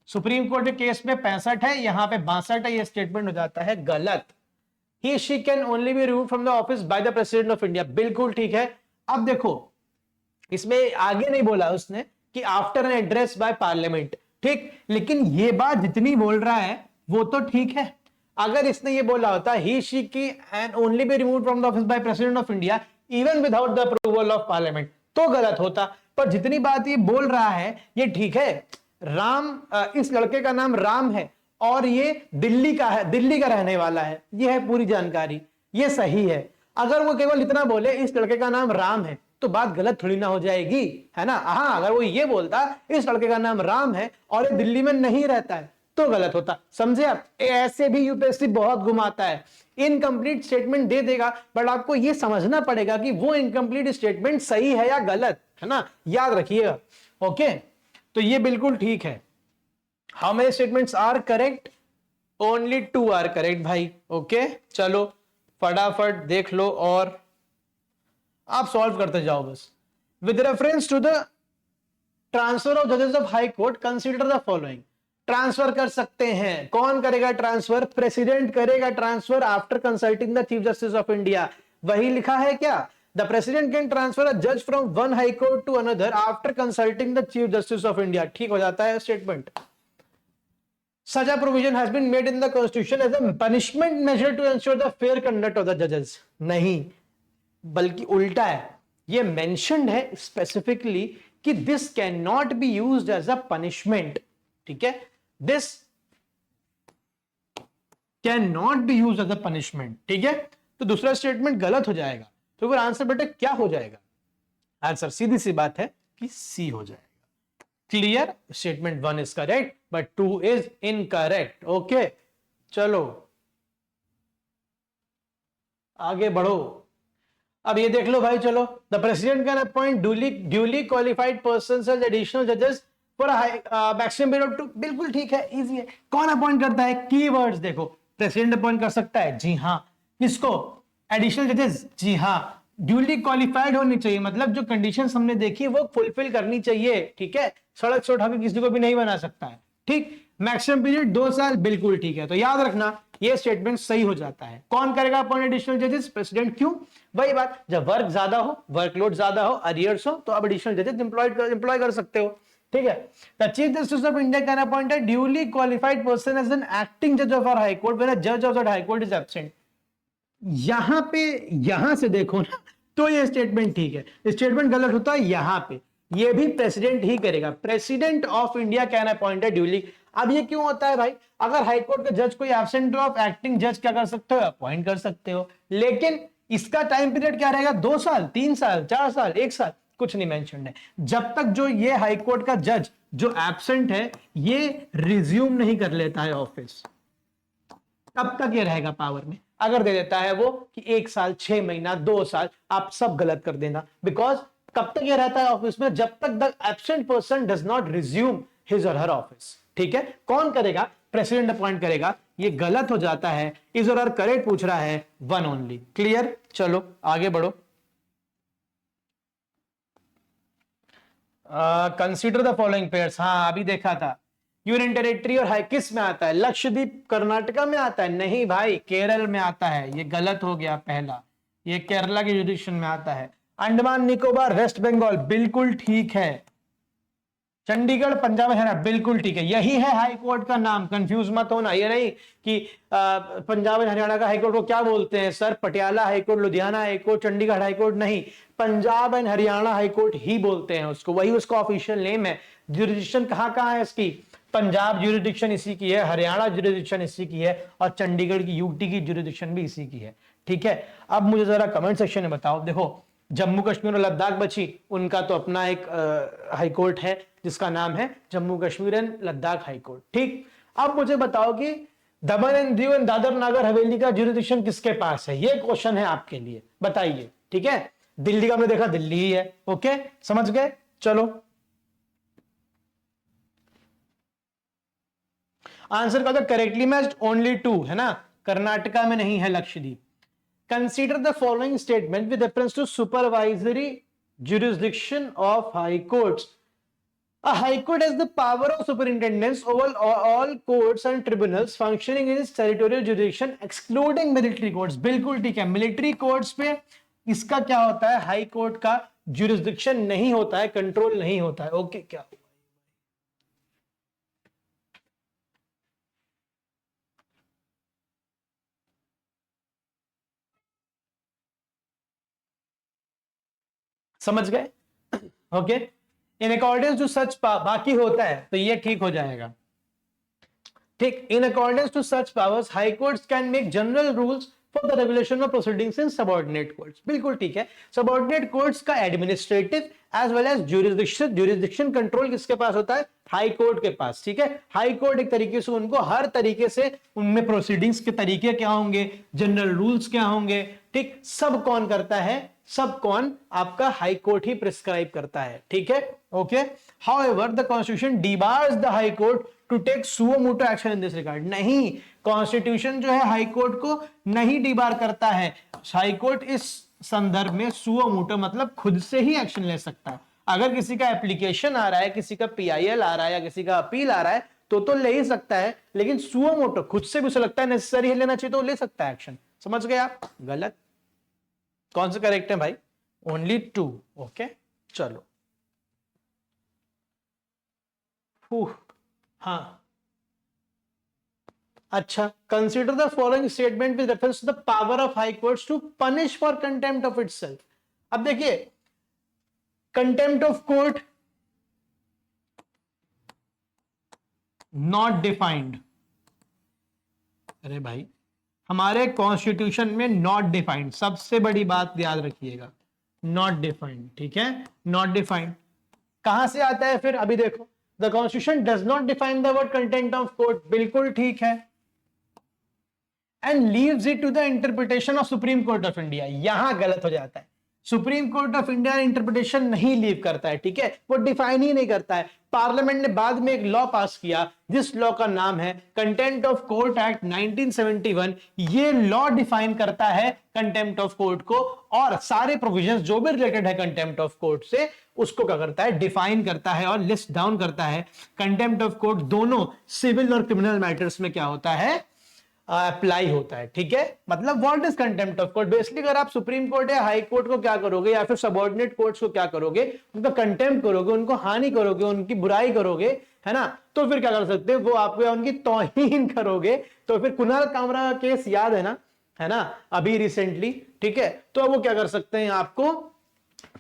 सुप्रीम कोर्ट के केस में 65 है, यहां पे 62 है, ये स्टेटमेंट हो जाता है गलत। He she can only be removed from the office by the president of India. बिल्कुल ठीक है। अब देखो, इसमें आगे नहीं बोला उसने कि after an address by parliament, ठीक, लेकिन ये बात जितनी बोल रहा है वो तो ठीक है। अगर इसने ये बोला होता ही शी की and only be removed from the office by president of India even without the approval of parliament, तो गलत होता। पर जितनी बात ये बोल रहा है ये ठीक है। राम, इस लड़के का नाम राम है और ये दिल्ली का है, दिल्ली का रहने वाला है, ये है पूरी जानकारी, ये सही है। अगर वो केवल इतना बोले इस लड़के का नाम राम है तो बात गलत थोड़ी ना हो जाएगी, है ना? हाँ, अगर वो ये बोलता इस लड़के का नाम राम है और ये दिल्ली में नहीं रहता है तो गलत होता। समझे आप? ऐसे भी यूपीएससी बहुत घुमाता है, इनकम्प्लीट स्टेटमेंट दे देगा, बट आपको यह समझना पड़ेगा कि वो इनकम्प्लीट स्टेटमेंट सही है या गलत, है ना? याद रखिएगा। ओके, तो ये बिल्कुल ठीक है। How many statements are correct? Only 2 are correct भाई। ओके, चलो फटाफट देख लो और आप सॉल्व करते जाओ बस। With reference to the transfer of जजेस of high court consider the following. Transfer कर सकते हैं, कौन करेगा ट्रांसफर? प्रेसिडेंट करेगा transfer after consulting the chief justice of India. वही लिखा है क्या? The president can transfer a जज from one high court to another after consulting the chief justice of India. ठीक हो जाता है statement. Such a provision has been made in the constitution as a punishment measure to ensure the fair conduct of the judges। नहीं, बल्कि उल्टा है, ये mentioned है स्पेसिफिकली कि this can not be used as a punishment. ठीक है, this can not be used as a punishment. ठीक है, तो दूसरा स्टेटमेंट गलत हो जाएगा। तो फिर आंसर बेटे क्या हो जाएगा? आंसर सीधी सी बात है कि सी हो जाएगा। Clear? Statement 1 is correct but 2 is incorrect. Okay, चलो आगे बढ़ो। अब ये देख लो भाई, चलो। The president can appoint duly qualified persons as additional जजेस फॉर मैक्सिमम पीरियड ऑफ 2। बिल्कुल ठीक है, इजी है। कौन अपॉइंट करता है? कीवर्ड्स देखो, प्रेसिडेंट अपॉइंट कर सकता है, जी हाँ। किसको? एडिशनल जजेस, जी हाँ। ड्यूली क्वालिफाइड होनी चाहिए, मतलब जो कंडीशंस हमने देखी वो फुलफिल करनी चाहिए। ठीक है, सड़क से उठा के किसी को भी नहीं बना सकता है। ठीक, मैक्सिमम पीरियड 2 साल, बिल्कुल ठीक है। तो याद रखना ये स्टेटमेंट सही हो जाता है। कौन करेगा अपॉइंट एडिशनल जजेस? प्रेसिडेंट। क्यों? वही बात, जब वर्क ज्यादा हो, वर्कलोड ज्यादा हो, अरियर्स हो, तो आप एडिशनल जजेस एम्प्लॉय कर सकते हो। ठीक है। The chief justice of India can appoint a duly qualified person as an acting जज of our high court when a जज of that high court is absent. यहां पे, यहां से देखो ना, तो ये स्टेटमेंट ठीक है, स्टेटमेंट गलत होता है यहां पे। ये भी प्रेसिडेंट ही करेगा, president of India can appoint a duly. अब ये क्यों होता है भाई? अगर हाईकोर्ट का जज कोई एब्सेंट हो, आप एक्टिंग जज क्या कर सकते हो? अपॉइंट कर सकते हो। लेकिन इसका टाइम पीरियड क्या रहेगा? 2 साल, 3 साल, 4 साल, 1 साल, कुछ नहीं मेंशन है। जब तक जो ये हाईकोर्ट का जज जो एब्सेंट है ये रिज्यूम नहीं कर लेता है ऑफिस, तब तक ये रहेगा पावर में। अगर दे देता है वो कि 1 साल, 6 महीना, 2 साल, आप सब गलत कर देना। बिकॉज कब तक ये रहता है ऑफिस में? जब तक the absent person does not resume his or her office. ठीक है, कौन करेगा? प्रेसिडेंट अपॉइंट करेगा। ये गलत हो जाता है, इज और करेक्ट पूछ रहा है, वन ओनली। क्लियर? चलो आगे बढ़ो। Consider the following pairs. हाँ अभी देखा था। यूनियन टेरिटरी और हाई किस में आता है? लक्षद्वीप कर्नाटका में आता है? नहीं भाई, केरल में आता है। ये गलत हो गया पहला, ये केरला के जुरिडिक्शन में आता है। अंडमान निकोबार, वेस्ट बंगाल, बिल्कुल ठीक है। चंडीगढ़, पंजाब हरियाणा, बिल्कुल ठीक है। यही है हाई कोर्ट का नाम, कंफ्यूज मत होना। ये नहीं कि पंजाब एंड हरियाणा का हाई कोर्ट को क्या बोलते हैं sir? Patiala high court, Ludhiana high court, Chandigarh high court, नहीं, Punjab and Haryana high court ही बोलते हैं उसको, वही उसका ऑफिशियल नेम है। जुरिडिक्शन कहाँ है इसकी? पंजाब जुरिडिक्शन इसी की है, हरियाणा जुरिडिक्शन इसी की है, और चंडीगढ़ की यूटी की जुरिडिक्शन भी इसी की है। ठीक है, अब मुझे जरा कमेंट सेक्शन में बताओ। देखो, जम्मू कश्मीर और लद्दाख बची, उनका तो अपना एक हाई कोर्ट है जिसका नाम है Jammu Kashmir and Ladakh high court. ठीक, अब मुझे बताओ कि दमन एंड दीव एंड दादर नागर हवेली का जुरिडिक्शन किसके पास है? ये क्वेश्चन है आपके लिए, बताइए। ठीक है, दिल्ली का हमने देखा, दिल्ली ही है। ओके, समझ गए? चलो आंसर का तो करेक्टली मैच्ड ओनली 2 है ना, कर्नाटका में नहीं है Lakshadweep. Consider the following statement with reference to supervisory jurisdiction of high courts. A high court has the power of superintendence over all courts and tribunals functioning in its territorial jurisdiction excluding military courts. बिल्कुल ठीक है, military courts पे इसका क्या होता है? High court का jurisdiction नहीं होता है, कंट्रोल नहीं होता है। ओके, क्या हुआ? समझ गए? Okay, in accordance to such, बाकी होता है तो ये ठीक हो जाएगा। ठीक, in accordance to such powers high courts can make general rules for the regulation of proceedings in subordinate courts. बिल्कुल ठीक है, सबऑर्डिनेट कोर्ट्स का administrative as well as jurisdiction control किसके पास होता है? हाई कोर्ट के पास। ठीक है, हाई कोर्ट एक तरीके से उनको हर तरीके से, उनमें प्रोसीडिंग्स के तरीके क्या होंगे, जनरल रूल्स क्या होंगे, ठीक, सब कौन करता है? सब कौन? आपका हाई कोर्ट ही प्रिस्क्राइब करता है। ठीक है, okay. However the constitution debars the high court to take suo motu action in this regard. नहीं, कॉन्स्टिट्यूशन जो है हाई कोर्ट को नहीं डिबार करता है। हाई कोर्ट इस संदर्भ में सुओ मोटो मतलब खुद से ही एक्शन ले सकता है। अगर किसी का एप्लीकेशन आ रहा है, किसी का पीआईएल आ रहा है या किसी का अपील आ रहा है तो ले ही सकता है, लेकिन सुओ मोटो खुद से भी उसे लगता है नेसेसरी है लेना चाहिए तो ले सकता है एक्शन। समझ गए आप? गलत। कौन से करेक्ट है भाई? ओनली 2। ओके, चलो। हाँ, अच्छा, consider the following statement with reference to the power of high courts to punish for contempt of itself. अब देखिए, contempt of court not defined. अरे भाई, हमारे कॉन्स्टिट्यूशन में नॉट डिफाइंड, सबसे बड़ी बात याद रखिएगा, नॉट डिफाइंड। ठीक है, नॉट डिफाइंड कहां से आता है फिर? अभी देखो, the constitution does not define the word content of court, बिल्कुल ठीक है, and leaves it to the interpretation of supreme court of India. यहां गलत हो जाता है, supreme court of India interpretation नहीं लीव करता है। ठीक है, वो डिफाइन ही नहीं करता है। पार्लियामेंट ने बाद में एक लॉ पास किया, जिस लॉ का नाम है कंटेम्प्ट ऑफ कोर्ट एक्ट 1971। ये लॉ डिफाइन करता है कंटेम्प्ट ऑफ कोर्ट को, और सारे प्रोविजंस जो भी रिलेटेड है कंटेम्प्ट ऑफ कोर्ट से, उसको क्या करता है? डिफाइन करता है और लिस्ट डाउन करता है। कंटेम्प्ट ऑफ कोर्ट दोनों सिविल और क्रिमिनल मैटर्स में क्या होता है? अप्लाई होता है, ठीक है। मतलब what is contempt of court, basically अगर आप सुप्रीम कोर्ट या हाई कोर्ट को क्या करोगे या फिर सबऑर्डिनेट कोर्ट्स को क्या करोगे, उनका कंटेम्प्ट करोगे, उनको हानि करोगे, उनकी बुराई करोगे, है ना, तो फिर क्या कर सकते हैं, वो आपको या उनकी तौहीन करोगे। तो फिर कुणाल कामरा का केस याद है ना अभी रिसेंटली, ठीक है, तो वो क्या कर सकते हैं, आपको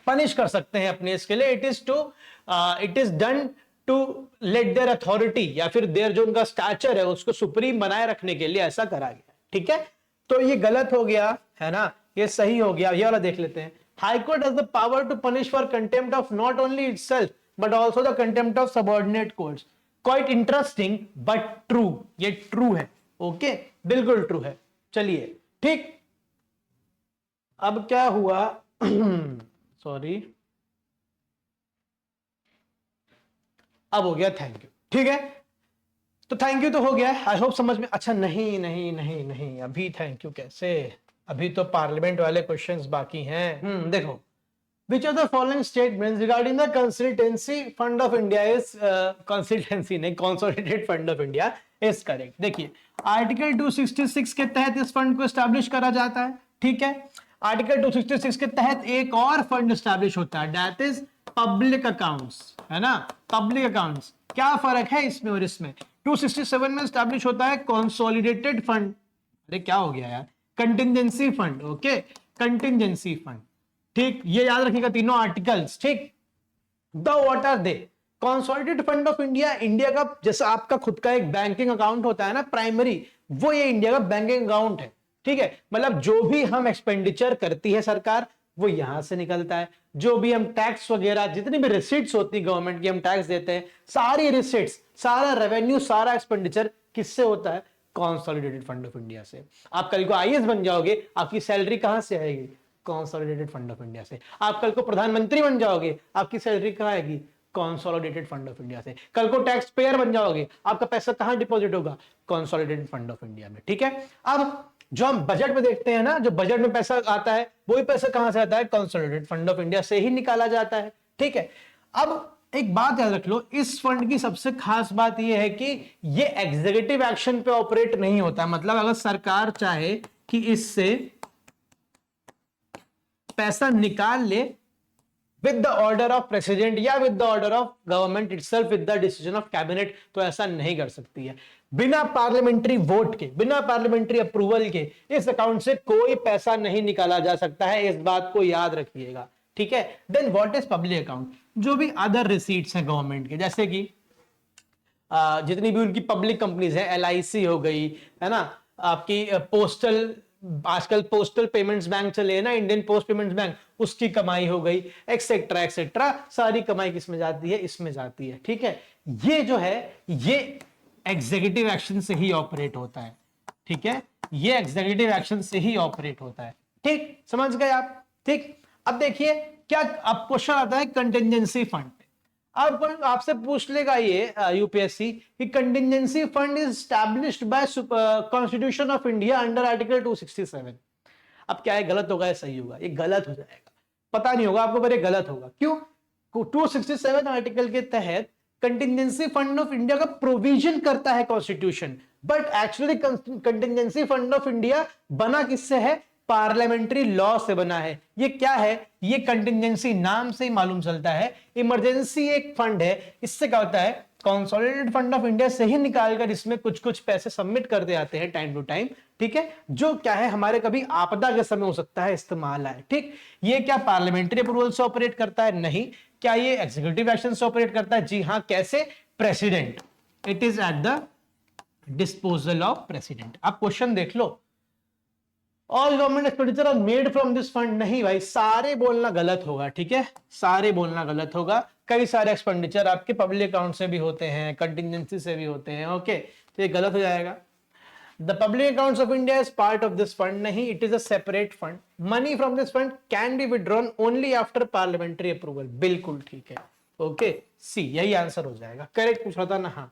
पनिश कर सकते हैं अपने इसके लिए। It is done to let their authority, या फिर देयर जो उनका स्टैचर है उसको सुप्रीम बनाए रखने के लिए ऐसा करा गया, ठीक है। तो ये गलत हो गया, है ना, ये सही हो गया, ये वाला देख लेते हैं। High court has the power to punish for contempt of not only itself but also the contempt of subordinate courts. Quite interesting but true, ये ट्रू है, ओके, बिल्कुल ट्रू है। चलिए ठीक, अब क्या हुआ सॉरी, अब हो गया थैंक यू, ठीक है। तो थैंक यू तो हो गया, आई होप समझ में। अच्छा नहीं नहीं नहीं नहीं, अभी थैंक यू कैसे, अभी तो पार्लियामेंट वाले क्वेश्चंस बाकी हैं। देखो, which of the following statements regarding the consultancy fund of India is, consultancy नहीं, consolidated fund of India is correct. देखिए, आर्टिकल 266 के तहत इस फंड को एस्टैब्लिश करा जाता है, ठीक है। आर्टिकल 266 के तहत एक और फंड एस्टैब्लिश होता है, दैट इज पब्लिक अकाउंट्स, है ना, पब्लिक अकाउंट्स। क्या फर्क है इसमें और इसमें? 267 में एस्टैब्लिश होता है कंसोलिडेटेड फंड, अरे क्या हो गया यार, contingency fund, okay, contingency fund, ठीक, ये याद रखिएगा तीनों आर्टिकल्स, ठीक। The what are they? Consolidated fund of India, India का जैसा आपका खुद का एक बैंकिंग अकाउंट होता है ना प्राइमरी, वो ये इंडिया का बैंकिंग अकाउंट है, ठीक है। मतलब जो भी हम एक्सपेंडिचर करती है सरकार वो यहां से निकलता है, जो भी हम टैक्स वगैरह जितनी भी रिसीट्स होती है गवर्नमेंट की, हम टैक्स देते हैं, सारी रिसीट्स, सारा रेवेन्यू, सारा एक्सपेंडिचर किससे होता है? कंसोलिडेटेड फंड ऑफ इंडिया से। आप कल को आईएएस बन जाओगे, आपकी सैलरी कहां से आएगी? कंसोलिडेटेड फंड ऑफ इंडिया से। आप कल को प्रधानमंत्री बन जाओगे, आपकी सैलरी कहां आएगी? कंसोलिडेटेड फंड ऑफ इंडिया से। कल को टैक्स पेयर बन जाओगे, आपका पैसा कहां डिपॉजिट होगा? कंसोलिडेटेड फंड ऑफ इंडिया में, ठीक है। अब जो हम बजट में देखते हैं ना, जो बजट में पैसा आता है, वही पैसा कहां से आता है? कंसोलिडेटेड फंड ऑफ इंडिया से ही निकाला जाता है, ठीक है। अब एक बात याद रख लो, इस फंड की सबसे खास बात यह है कि ये एग्जीक्यूटिव एक्शन पे ऑपरेट नहीं होता। मतलब अगर सरकार चाहे कि इससे पैसा निकाल ले with the order of president या with the order of government itself, with the decision of cabinet, तो ऐसा नहीं कर सकती है। बिना पार्लियामेंट्री वोट के, बिना पार्लियामेंट्री अप्रूवल के इस अकाउंट से कोई पैसा नहीं निकाला जा सकता है, इस बात को याद रखिएगा, ठीक है। Then what is public account? जो भी अदर रिसीट्स हैं गवर्नमेंट के, जैसे कि जितनी भी उनकी पब्लिक कंपनीज हैं, LIC हो गई, है ना, आपकी पोस्टल, आजकल पोस्टल पेमेंट्स बैंक चले हैं ना, इंडियन पोस्ट पेमेंट्स बैंक, उसकी कमाई हो गई, एक्सेट्रा एक्सेट्रा, सारी कमाई किसमें जाती है? इसमें जाती है, ठीक है। ये जो है ये एग्जीक्यूटिव एक्शन से ही ऑपरेट होता है, ठीक है, ये एग्जीक्यूटिव एक्शन से ही ऑपरेट होता है, ठीक, समझ गए आप? ठीक। अब देखिए क्या, अब क्वेश्चन आता है कंटिजेंसी फंड पे। अब आपसे पूछ लेगा ये यूपीएससी कि contingency fund is established bye constitution of India under article 267। अब क्या है, गलत होगा या सही होगा? ये गलत हो जाएगा, पता नहीं होगा आपको, पर ये गलत होगा। क्यों? 267 आर्टिकल के तहत कंटिजेंसी फंड ऑफ इंडिया का प्रोविजन करता है constitution, but actually contingency fund of India बना किससे है? पार्लियामेंट्री लॉ से बना है। ये क्या है? ये कंटिजेंसी नाम से ही मालूम चलता है, इमरजेंसी एक फंड है। इससे क्या होता है? कंसोलिडेटेड फंड ऑफ इंडिया से ही निकालकर इसमें कुछ कुछ पैसे सबमिट कर दे आते हैं टाइम टू टाइम, ठीक है, जो क्या है हमारे कभी आपदा के समय हो सकता है इस्तेमाल आए, ठीक। ये क्या पार्लियामेंट्री अप्रूवल से ऑपरेट करता है? नहीं। क्या ये एग्जीक्यूटिव एक्शन से ऑपरेट करता है? जी हाँ। कैसे? President, it is at the disposal of president. आप क्वेश्चन देख लो, all government expenditure are made from this fund. नहीं भाई, सारे बोलना गलत होगा, ठीक है, सारे बोलना गलत होगा। कई सारे एक्सपेंडिचर आपके पब्लिक अकाउंट से भी होते हैं, कंटिजेंसी से भी होते हैं, ओके, तो ये गलत हो जाएगा। The public accounts of India is part of this fund. नहीं, it is a separate fund. Money from this fund can be withdrawn only after parliamentary approval. बिल्कुल ठीक है, ओके, सी, यही आंसर हो जाएगा। करेक्ट पूछ रहा था ना? हाँ।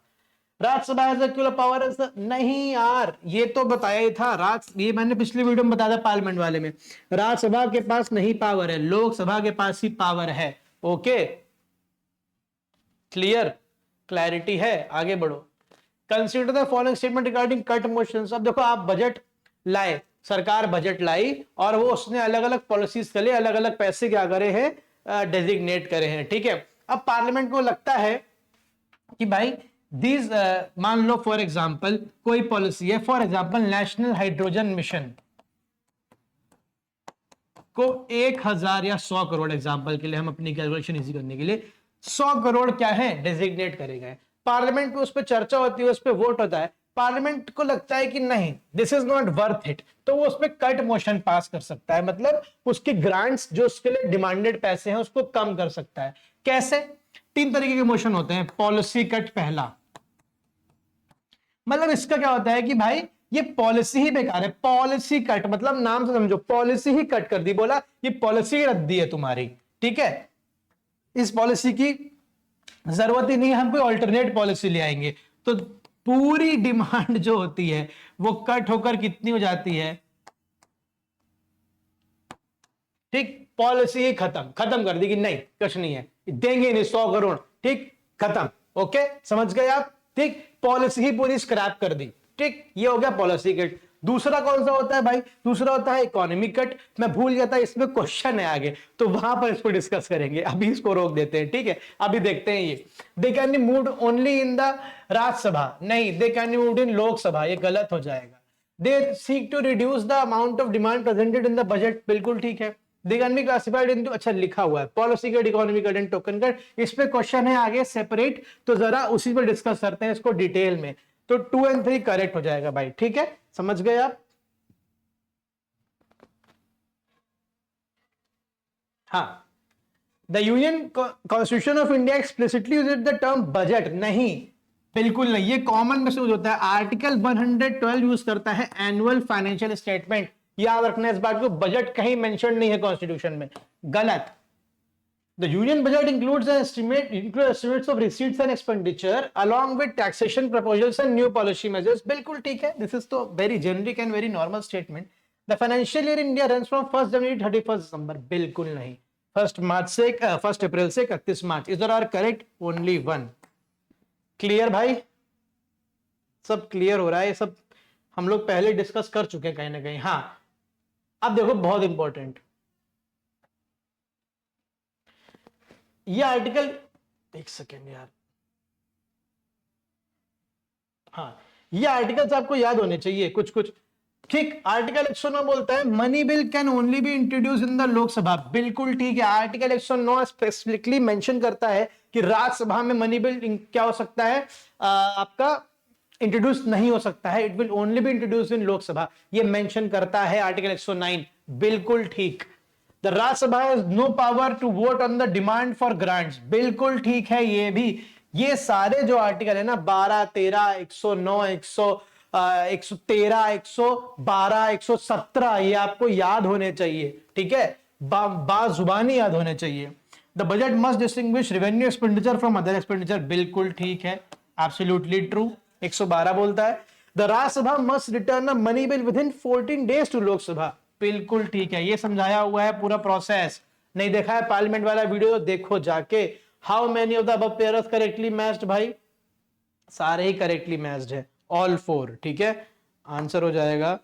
Rajya Sabha has actual power as the, नहीं यार, ये तो बताया ही था, ये मैंने पिछले वीडियो में बताया था पार्लियामेंट वाले में। राज्यसभा के पास नहीं पावर है, लोकसभा के पास ही पावर है, ओके, क्लियर, क्लैरिटी है, आगे बढ़ो। Consider the following statement regarding cut motions. अब देखो आप बजट लाए, सरकार बजट लाई और वो उसने अलग अलग पॉलिसीज के लिए अलग अलग पैसे क्या करे हैं, डेजिग्नेट करे हैं, ठीक है। अब पार्लियामेंट को लगता है कि भाई दीज मान लो फॉर एग्जांपल कोई पॉलिसी है, for example national hydrogen mission को 1000 या 100 करोड़, एग्जांपल के लिए हम अपनी कैलकुलेशन इजी करने के लिए 100 करोड़ क्या है डेजिग्नेट करेगा। पार्लियामेंट में उस पर चर्चा होती है, उस पर वोट होता है, पार्लियामेंट को लगता है कि नहीं this is not worth it, तो वो उस पर कट मोशन पास कर सकता है, मतलब उसकी ग्रांट्स जो उसके लिए डिमांडेड पैसे हैं उसको कम कर सकता है। कैसे? 3 तरीके के मोशन होते हैं। पॉलिसी कट पहला, मतलब इसका क्या होता है कि भाई ये पॉलिसी ही बेकार है, पॉलिसी कट मतलब नाम से समझो, पॉलिसी ही कट कर दी, बोला ये पॉलिसी रद्दी है तुम्हारी, ठीक है, इस पॉलिसी की जरूरत ही नहीं, हम कोई ऑल्टरनेट पॉलिसी ले आएंगे। तो पूरी डिमांड जो होती है वो कट होकर कितनी हो जाती है, ठीक, पॉलिसी ही खत्म कर दी कि नहीं कुछ नहीं है, देंगे नहीं 100 करोड़, ठीक, खत्म। ओके, समझ गए आप, ठीक, पॉलिसी ही पूरी स्क्रैप कर दी, ठीक, ये हो गया पॉलिसी कट। दूसरा कौन सा होता है भाई? दूसरा होता है इकोनॉमी कट। मैं भूल गया था, इसमें क्वेश्चन है आगे, तो वहां पर इसको डिस्कस करेंगे, अभी इसको रोक देते हैं, ठीक है। अभी देखते हैं ये, they can be moved only in the Rajya Sabha, नहीं, they can be moved in Lok Sabha, ये गलत हो जाएगा। They seek to reduce the amount of demand presented in the budget, बिल्कुल ठीक है। They can be classified into, अच्छा लिखा हुआ है policy cut, economy cut and token cut, इस पे क्वेश्चन है आगे सेपरेट, तो जरा उसी पर डिस्कस करते हैं इसको डिटेल में। तो 2 और 3 करेक्ट हो जाएगा भाई, ठीक है, समझ गए आप। हाँ, the union constitution of India explicitly uses the term budget, नहीं, बिल्कुल नहीं, ये कॉमन में यूज होता है। आर्टिकल 112 यूज करता है एनुअल फाइनेंशियल स्टेटमेंट, याद रखना इस बात को, बजट कहीं मेंशन नहीं है कॉन्स्टिट्यूशन में, गलत। The union budget includes estimates of receipts and expenditure along with taxation proposals and new policy measures, बिल्कुल ठीक है, this is तो very generic and very normal statement। The financial year in India runs from 1st January 31st December, बिल्कुल नहीं, 1 अप्रैल से 31 मार्च, इधर are correct only 1। Clear भाई, सब क्लियर हो रहा है, ये सब हम लोग पहले डिस्कस कर चुके हैं कहीं ना कहीं। हाँ, अब देखो बहुत इंपॉर्टेंट, ये आर्टिकल, एक सेकेंड यार, हाँ, ये आर्टिकल्स आपको याद होने चाहिए कुछ कुछ, ठीक। आर्टिकल 109 बोलता है money bill can only be introduce in the Lok Sabha, बिल्कुल ठीक है। आर्टिकल 109 स्पेसिफिकली मेंशन करता है कि राज्यसभा में मनी बिल क्या हो सकता है, आपका इंट्रोड्यूस नहीं हो सकता है, it will only be introduce in Lok Sabha, ये मेंशन करता है आर्टिकल 109, बिल्कुल ठीक। The Rajya Sabha has no power to vote on the demand for grants, बिल्कुल ठीक है ये भी। ये सारे जो आर्टिकल है ना, 12, 13, 109, 113, 112, 117, ये आपको याद होने चाहिए, ठीक है, बाजुबानी याद होने चाहिए। The budget must distinguish revenue expenditure from other expenditure, बिल्कुल ठीक है, एब्सोल्युटली ट्रू। 112 बोलता है the Rajya Sabha must return a money bill within 14 days to Lok Sabha, बिल्कुल ठीक है, ये समझाया हुआ है पूरा प्रोसेस। नहीं देखा है पार्लियामेंट वाला वीडियो, देखो जाके। How many of the above pairs correctly matched, भाई सारे ही करेक्टली मैच्ड है, ऑल 4, ठीक है, आंसर हो जाएगा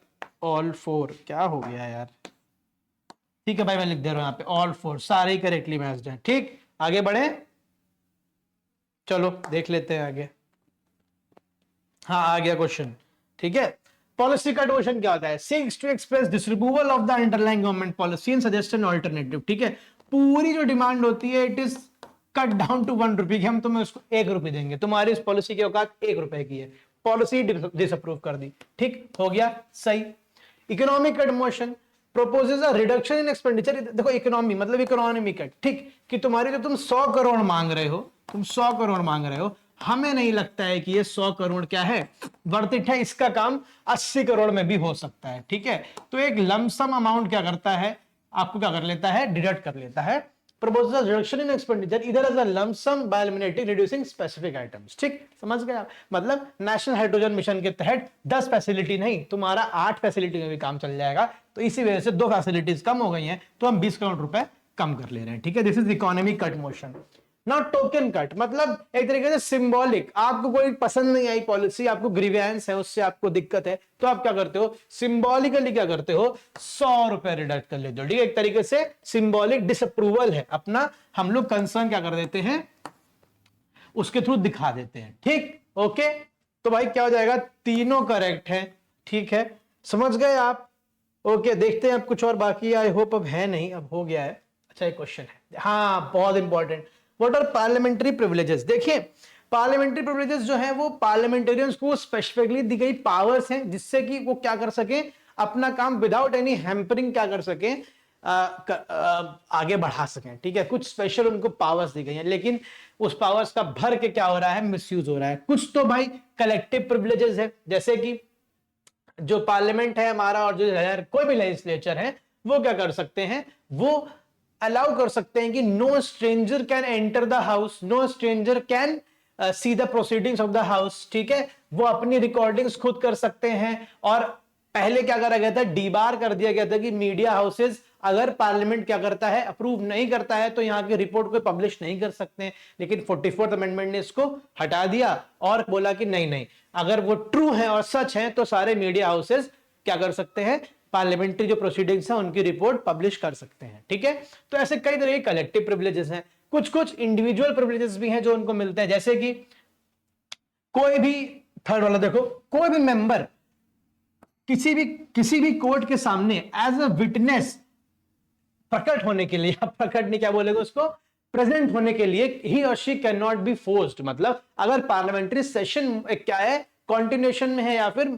ऑल 4। क्या हो गया यार, ठीक है भाई, मैं लिख दे रहा हूं यहाँ पे ऑल 4, सारे ही करेक्टली मैच्ड हैं, ठीक। आगे बढ़े, चलो देख लेते हैं आगे। हाँ, आ गया क्वेश्चन, ठीक है। पॉलिसी कट क्वेश्चन क्या होता है, seeks to express disapproval of the underlying government policy and suggest an alternative, ठीक है। पूरी जो डिमांड होती है it is cut down to 1 rupee, हम तुम्हें उसको 1 रुपये देंगे, तुम्हारी इस पॉलिसी की औकात 1 रुपए की है, पॉलिसी डिसअप्रूव कर दी, ठीक हो गया, सही। Economic cut motion purposes a reduction in expenditure, देखो इकोनॉमी मतलब इकोनॉमी कट, ठीक, कि तुम्हारी जो तुम 100 करोड़ मांग रहे हो, तुम 100 करोड़ मांग रहे हो, हमें नहीं लगता है कि ये 100 करोड़ क्या है वर्थ इट है, इसका काम 80 करोड़ में भी हो सकता है, ठीक है। तो एक लमसम अमाउंट क्या करता है, आपको क्या कर लेता है, डिडक्ट कर लेता है। प्रपोजल रिडक्शन इन एक्सपेंडिचर इधर as a lump sum by eliminating reducing specific items, ठीक, समझ गए आप। मतलब नेशनल हाइड्रोजन मिशन के तहत 10 फैसिलिटी नहीं, तुम्हारा 8 फैसिलिटी में भी काम चल जाएगा, तो इसी वजह से 2 फैसिलिटीज कम हो गई हैं, तो हम 20 करोड़ रुपए कम कर ले रहे हैं, ठीक है। This is economic cut motion. Not token cut, मतलब एक तरीके से सिंबॉलिक, आपको कोई पसंद नहीं आई पॉलिसी, आपको ग्रीवेंस है, उससे आपको दिक्कत है, तो आप क्या करते हो, सिंबॉलिकली क्या करते हो, 100 रुपए रिडक्ट कर लेते हो, ठीक है। एक तरीके से सिंबॉलिक डिसअप्रूवल है अपना, हम लोग कंसर्न क्या कर देते हैं, उसके थ्रू दिखा देते हैं, ठीक, ओके। तो भाई क्या हो जाएगा, तीनों करेक्ट है, ठीक है, समझ गए आप, ओके। देखते हैं अब कुछ और बाकी, आई होप अब है नहीं, अब हो गया है। अच्छा एक क्वेश्चन है, हाँ बहुत important, what are parliamentary privileges. देखिए पार्लियामेंट्री प्रिविलेजेस जो है वो पार्लियामेंटेरियंस को स्पेसिफिकली दी गई पावर्स हैं, जिससे कि वो क्या कर सके, अपना काम विदाउट एनी हैम्परिंग क्या कर सके, आगे बढ़ा सकें, ठीक है। कुछ स्पेशल उनको पावर्स दी गई हैं, लेकिन उस पावर्स का भर के क्या हो रहा है, मिसयूज हो रहा है। कुछ तो भाई कलेक्टिव प्रिविलेजेस है, जैसे कि जो पार्लियामेंट है हमारा और जो कोई भी लेजिस्लेचर है वो क्या कर सकते हैं, वो अलाउ कर सकते हैं कि no stranger can enter the house, no stranger can see the proceedings of the house, ठीक है। वो अपनी रिकॉर्डिंग्स खुद कर सकते हैं, और पहले क्या करा गया था, डीबार कर दिया गया था कि मीडिया हाउसेस अगर पार्लियामेंट क्या करता है, अप्रूव नहीं करता है, तो यहां की रिपोर्ट को पब्लिश नहीं कर सकते हैं। लेकिन 44th अमेंडमेंट ने इसको हटा दिया और बोला कि नहीं नहीं, अगर वो ट्रू है और सच है तो सारे मीडिया हाउसेस क्या कर सकते हैं, पार्लियामेंट्री जो प्रोसीडिंग्स है उनकी रिपोर्ट पब्लिश कर सकते हैं, ठीक है। तो ऐसे कई तरह के कलेक्टिव प्रिविलेजेस हैं। कुछ कुछ इंडिविजुअल प्रिविलेजेस भी हैं जो उनको मिलते हैं, जैसे कि कोई भी, थर्ड वाला देखो, कोई भी मेंबर किसी भी कोर्ट के सामने एज अ विटनेस प्रकट होने के लिए, प्रकट नहीं क्या बोलेगा उसको, प्रेजेंट होने के लिए, ही और she can not be forced, मतलब अगर पार्लियामेंट्री सेशन क्या है, कंटिन्यूएशन में है या फिर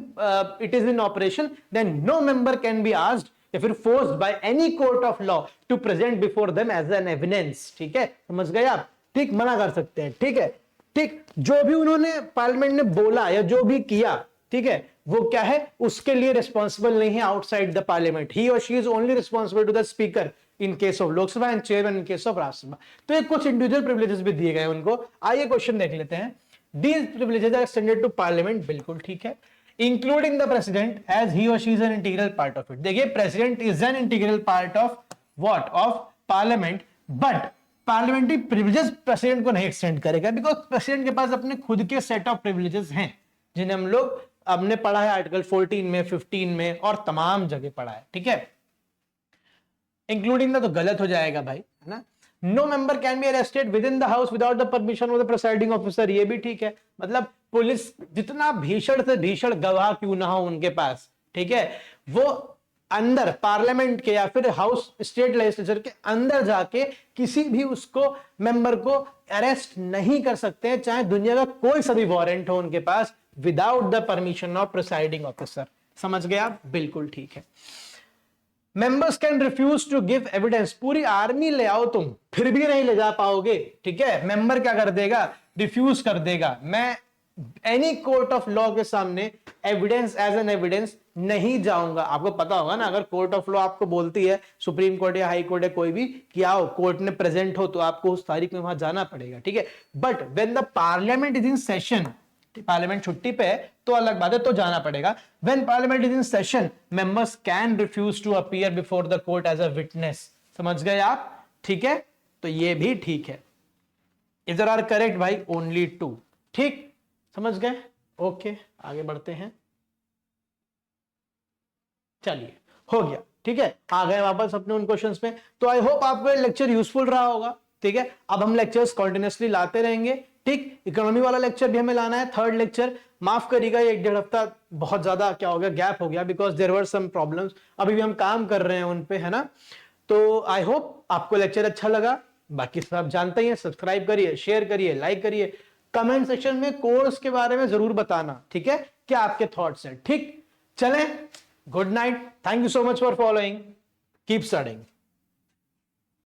it is in operation, then no member can be asked या फिर forced by any court of law to present before them as an evidence, ठीक है, समझ गए आप, ठीक, मना कर सकते हैं, ठीक है, ठीक। जो भी उन्होंने पार्लियामेंट ने बोला या जो भी किया, ठीक है, वो क्या है, उसके लिए रिस्पॉन्सिबल नहीं है आउटसाइड द पार्लियामेंट, ही और she is only responsible to the speaker in case of Lok Sabha and chairman in case of Rajya Sabha. तो ये कुछ इंडिविजुअल प्रिविलेजेस भी दिए गए उनको। आइए क्वेश्चन देख लेते हैं। These privileges are extended to parliament, बिल्कुल ठीक है, including the president as he और she is an integral part of it. देखिए president is an integral part of what, of parliament, but parliamentary privileges president को नहीं extend करेगा, because president के पास अपने खुद के सेट ऑफ प्रिविलेजेस हैं, जिन्हें हम लोग हमने पढ़ा है आर्टिकल 14 में, 15 में और तमाम जगह पढ़ा है, ठीक है। इंक्लूडिंग द तो गलत हो जाएगा भाई, है ना। No member can be arrested within the house without the permission of the presiding officer, ये भी ठीक है, मतलब पुलिस जितना भीषण से भीषण गवाह क्यों ना हो उनके पास, ठीक है, वो अंदर पार्लियामेंट के या फिर हाउस स्टेट लेजिस्लेचर के अंदर जाके किसी भी उसको मेंबर को अरेस्ट नहीं कर सकते हैं, चाहे दुनिया का कोई सा भी वारंट हो उनके पास, without the permission of presiding officer. समझ गए आप, बिल्कुल ठीक है। Members can refuse to give evidence, पूरी आर्मी ले आओ तुम फिर भी नहीं ले जा पाओगे, ठीक है, मेंबर क्या कर देगा, रिफ्यूज कर देगा, मैं एनी कोर्ट ऑफ लॉ के सामने एविडेंस एज एन एविडेंस नहीं जाऊंगा। आपको पता होगा ना, अगर कोर्ट ऑफ लॉ आपको बोलती है, सुप्रीम कोर्ट या हाई कोर्ट है कोई भी, कि आओ कोर्ट में प्रेजेंट हो, तो आपको उस तारीख में वहां जाना पड़ेगा, ठीक है। But when the parliament is in session, parliament छुट्टी पे है तो अलग बात है, तो जाना पड़ेगा। When parliament is in session members can refuse to appear before the court as a witness. समझ गए आप, ठीक है, तो ये भी ठीक है। इधर आर करेक्ट भाई, ओनली 2, ठीक, समझ गए, ओके, आगे बढ़ते हैं। चलिए हो गया, ठीक है, आ गए वापस अपने उन क्वेश्चंस पे। तो आई होप आपको ये लेक्चर यूजफुल रहा होगा, ठीक है। अब हम लेक्चर्स कंटिन्यूअसली लाते रहेंगे, ठीक। इकोनॉमी वाला लेक्चर भी हमें लाना है, थर्ड लेक्चर, माफ करिएगा ये 1.5 हफ्ता बहुत ज्यादा क्या हो गया, गैप हो गया, because there were some problems, अभी भी हम काम कर रहे हैं उन पे, है ना। तो आई होप आपको लेक्चर अच्छा लगा, बाकी सब आप जानते ही हैं, सब्सक्राइब करिए, शेयर करिए, लाइक करिए, कमेंट सेक्शन में कोर्स के बारे में जरूर बताना, ठीक है, क्या आपके थॉट्स हैं, ठीक। चलें, good night, thank you so much for following, keep studying.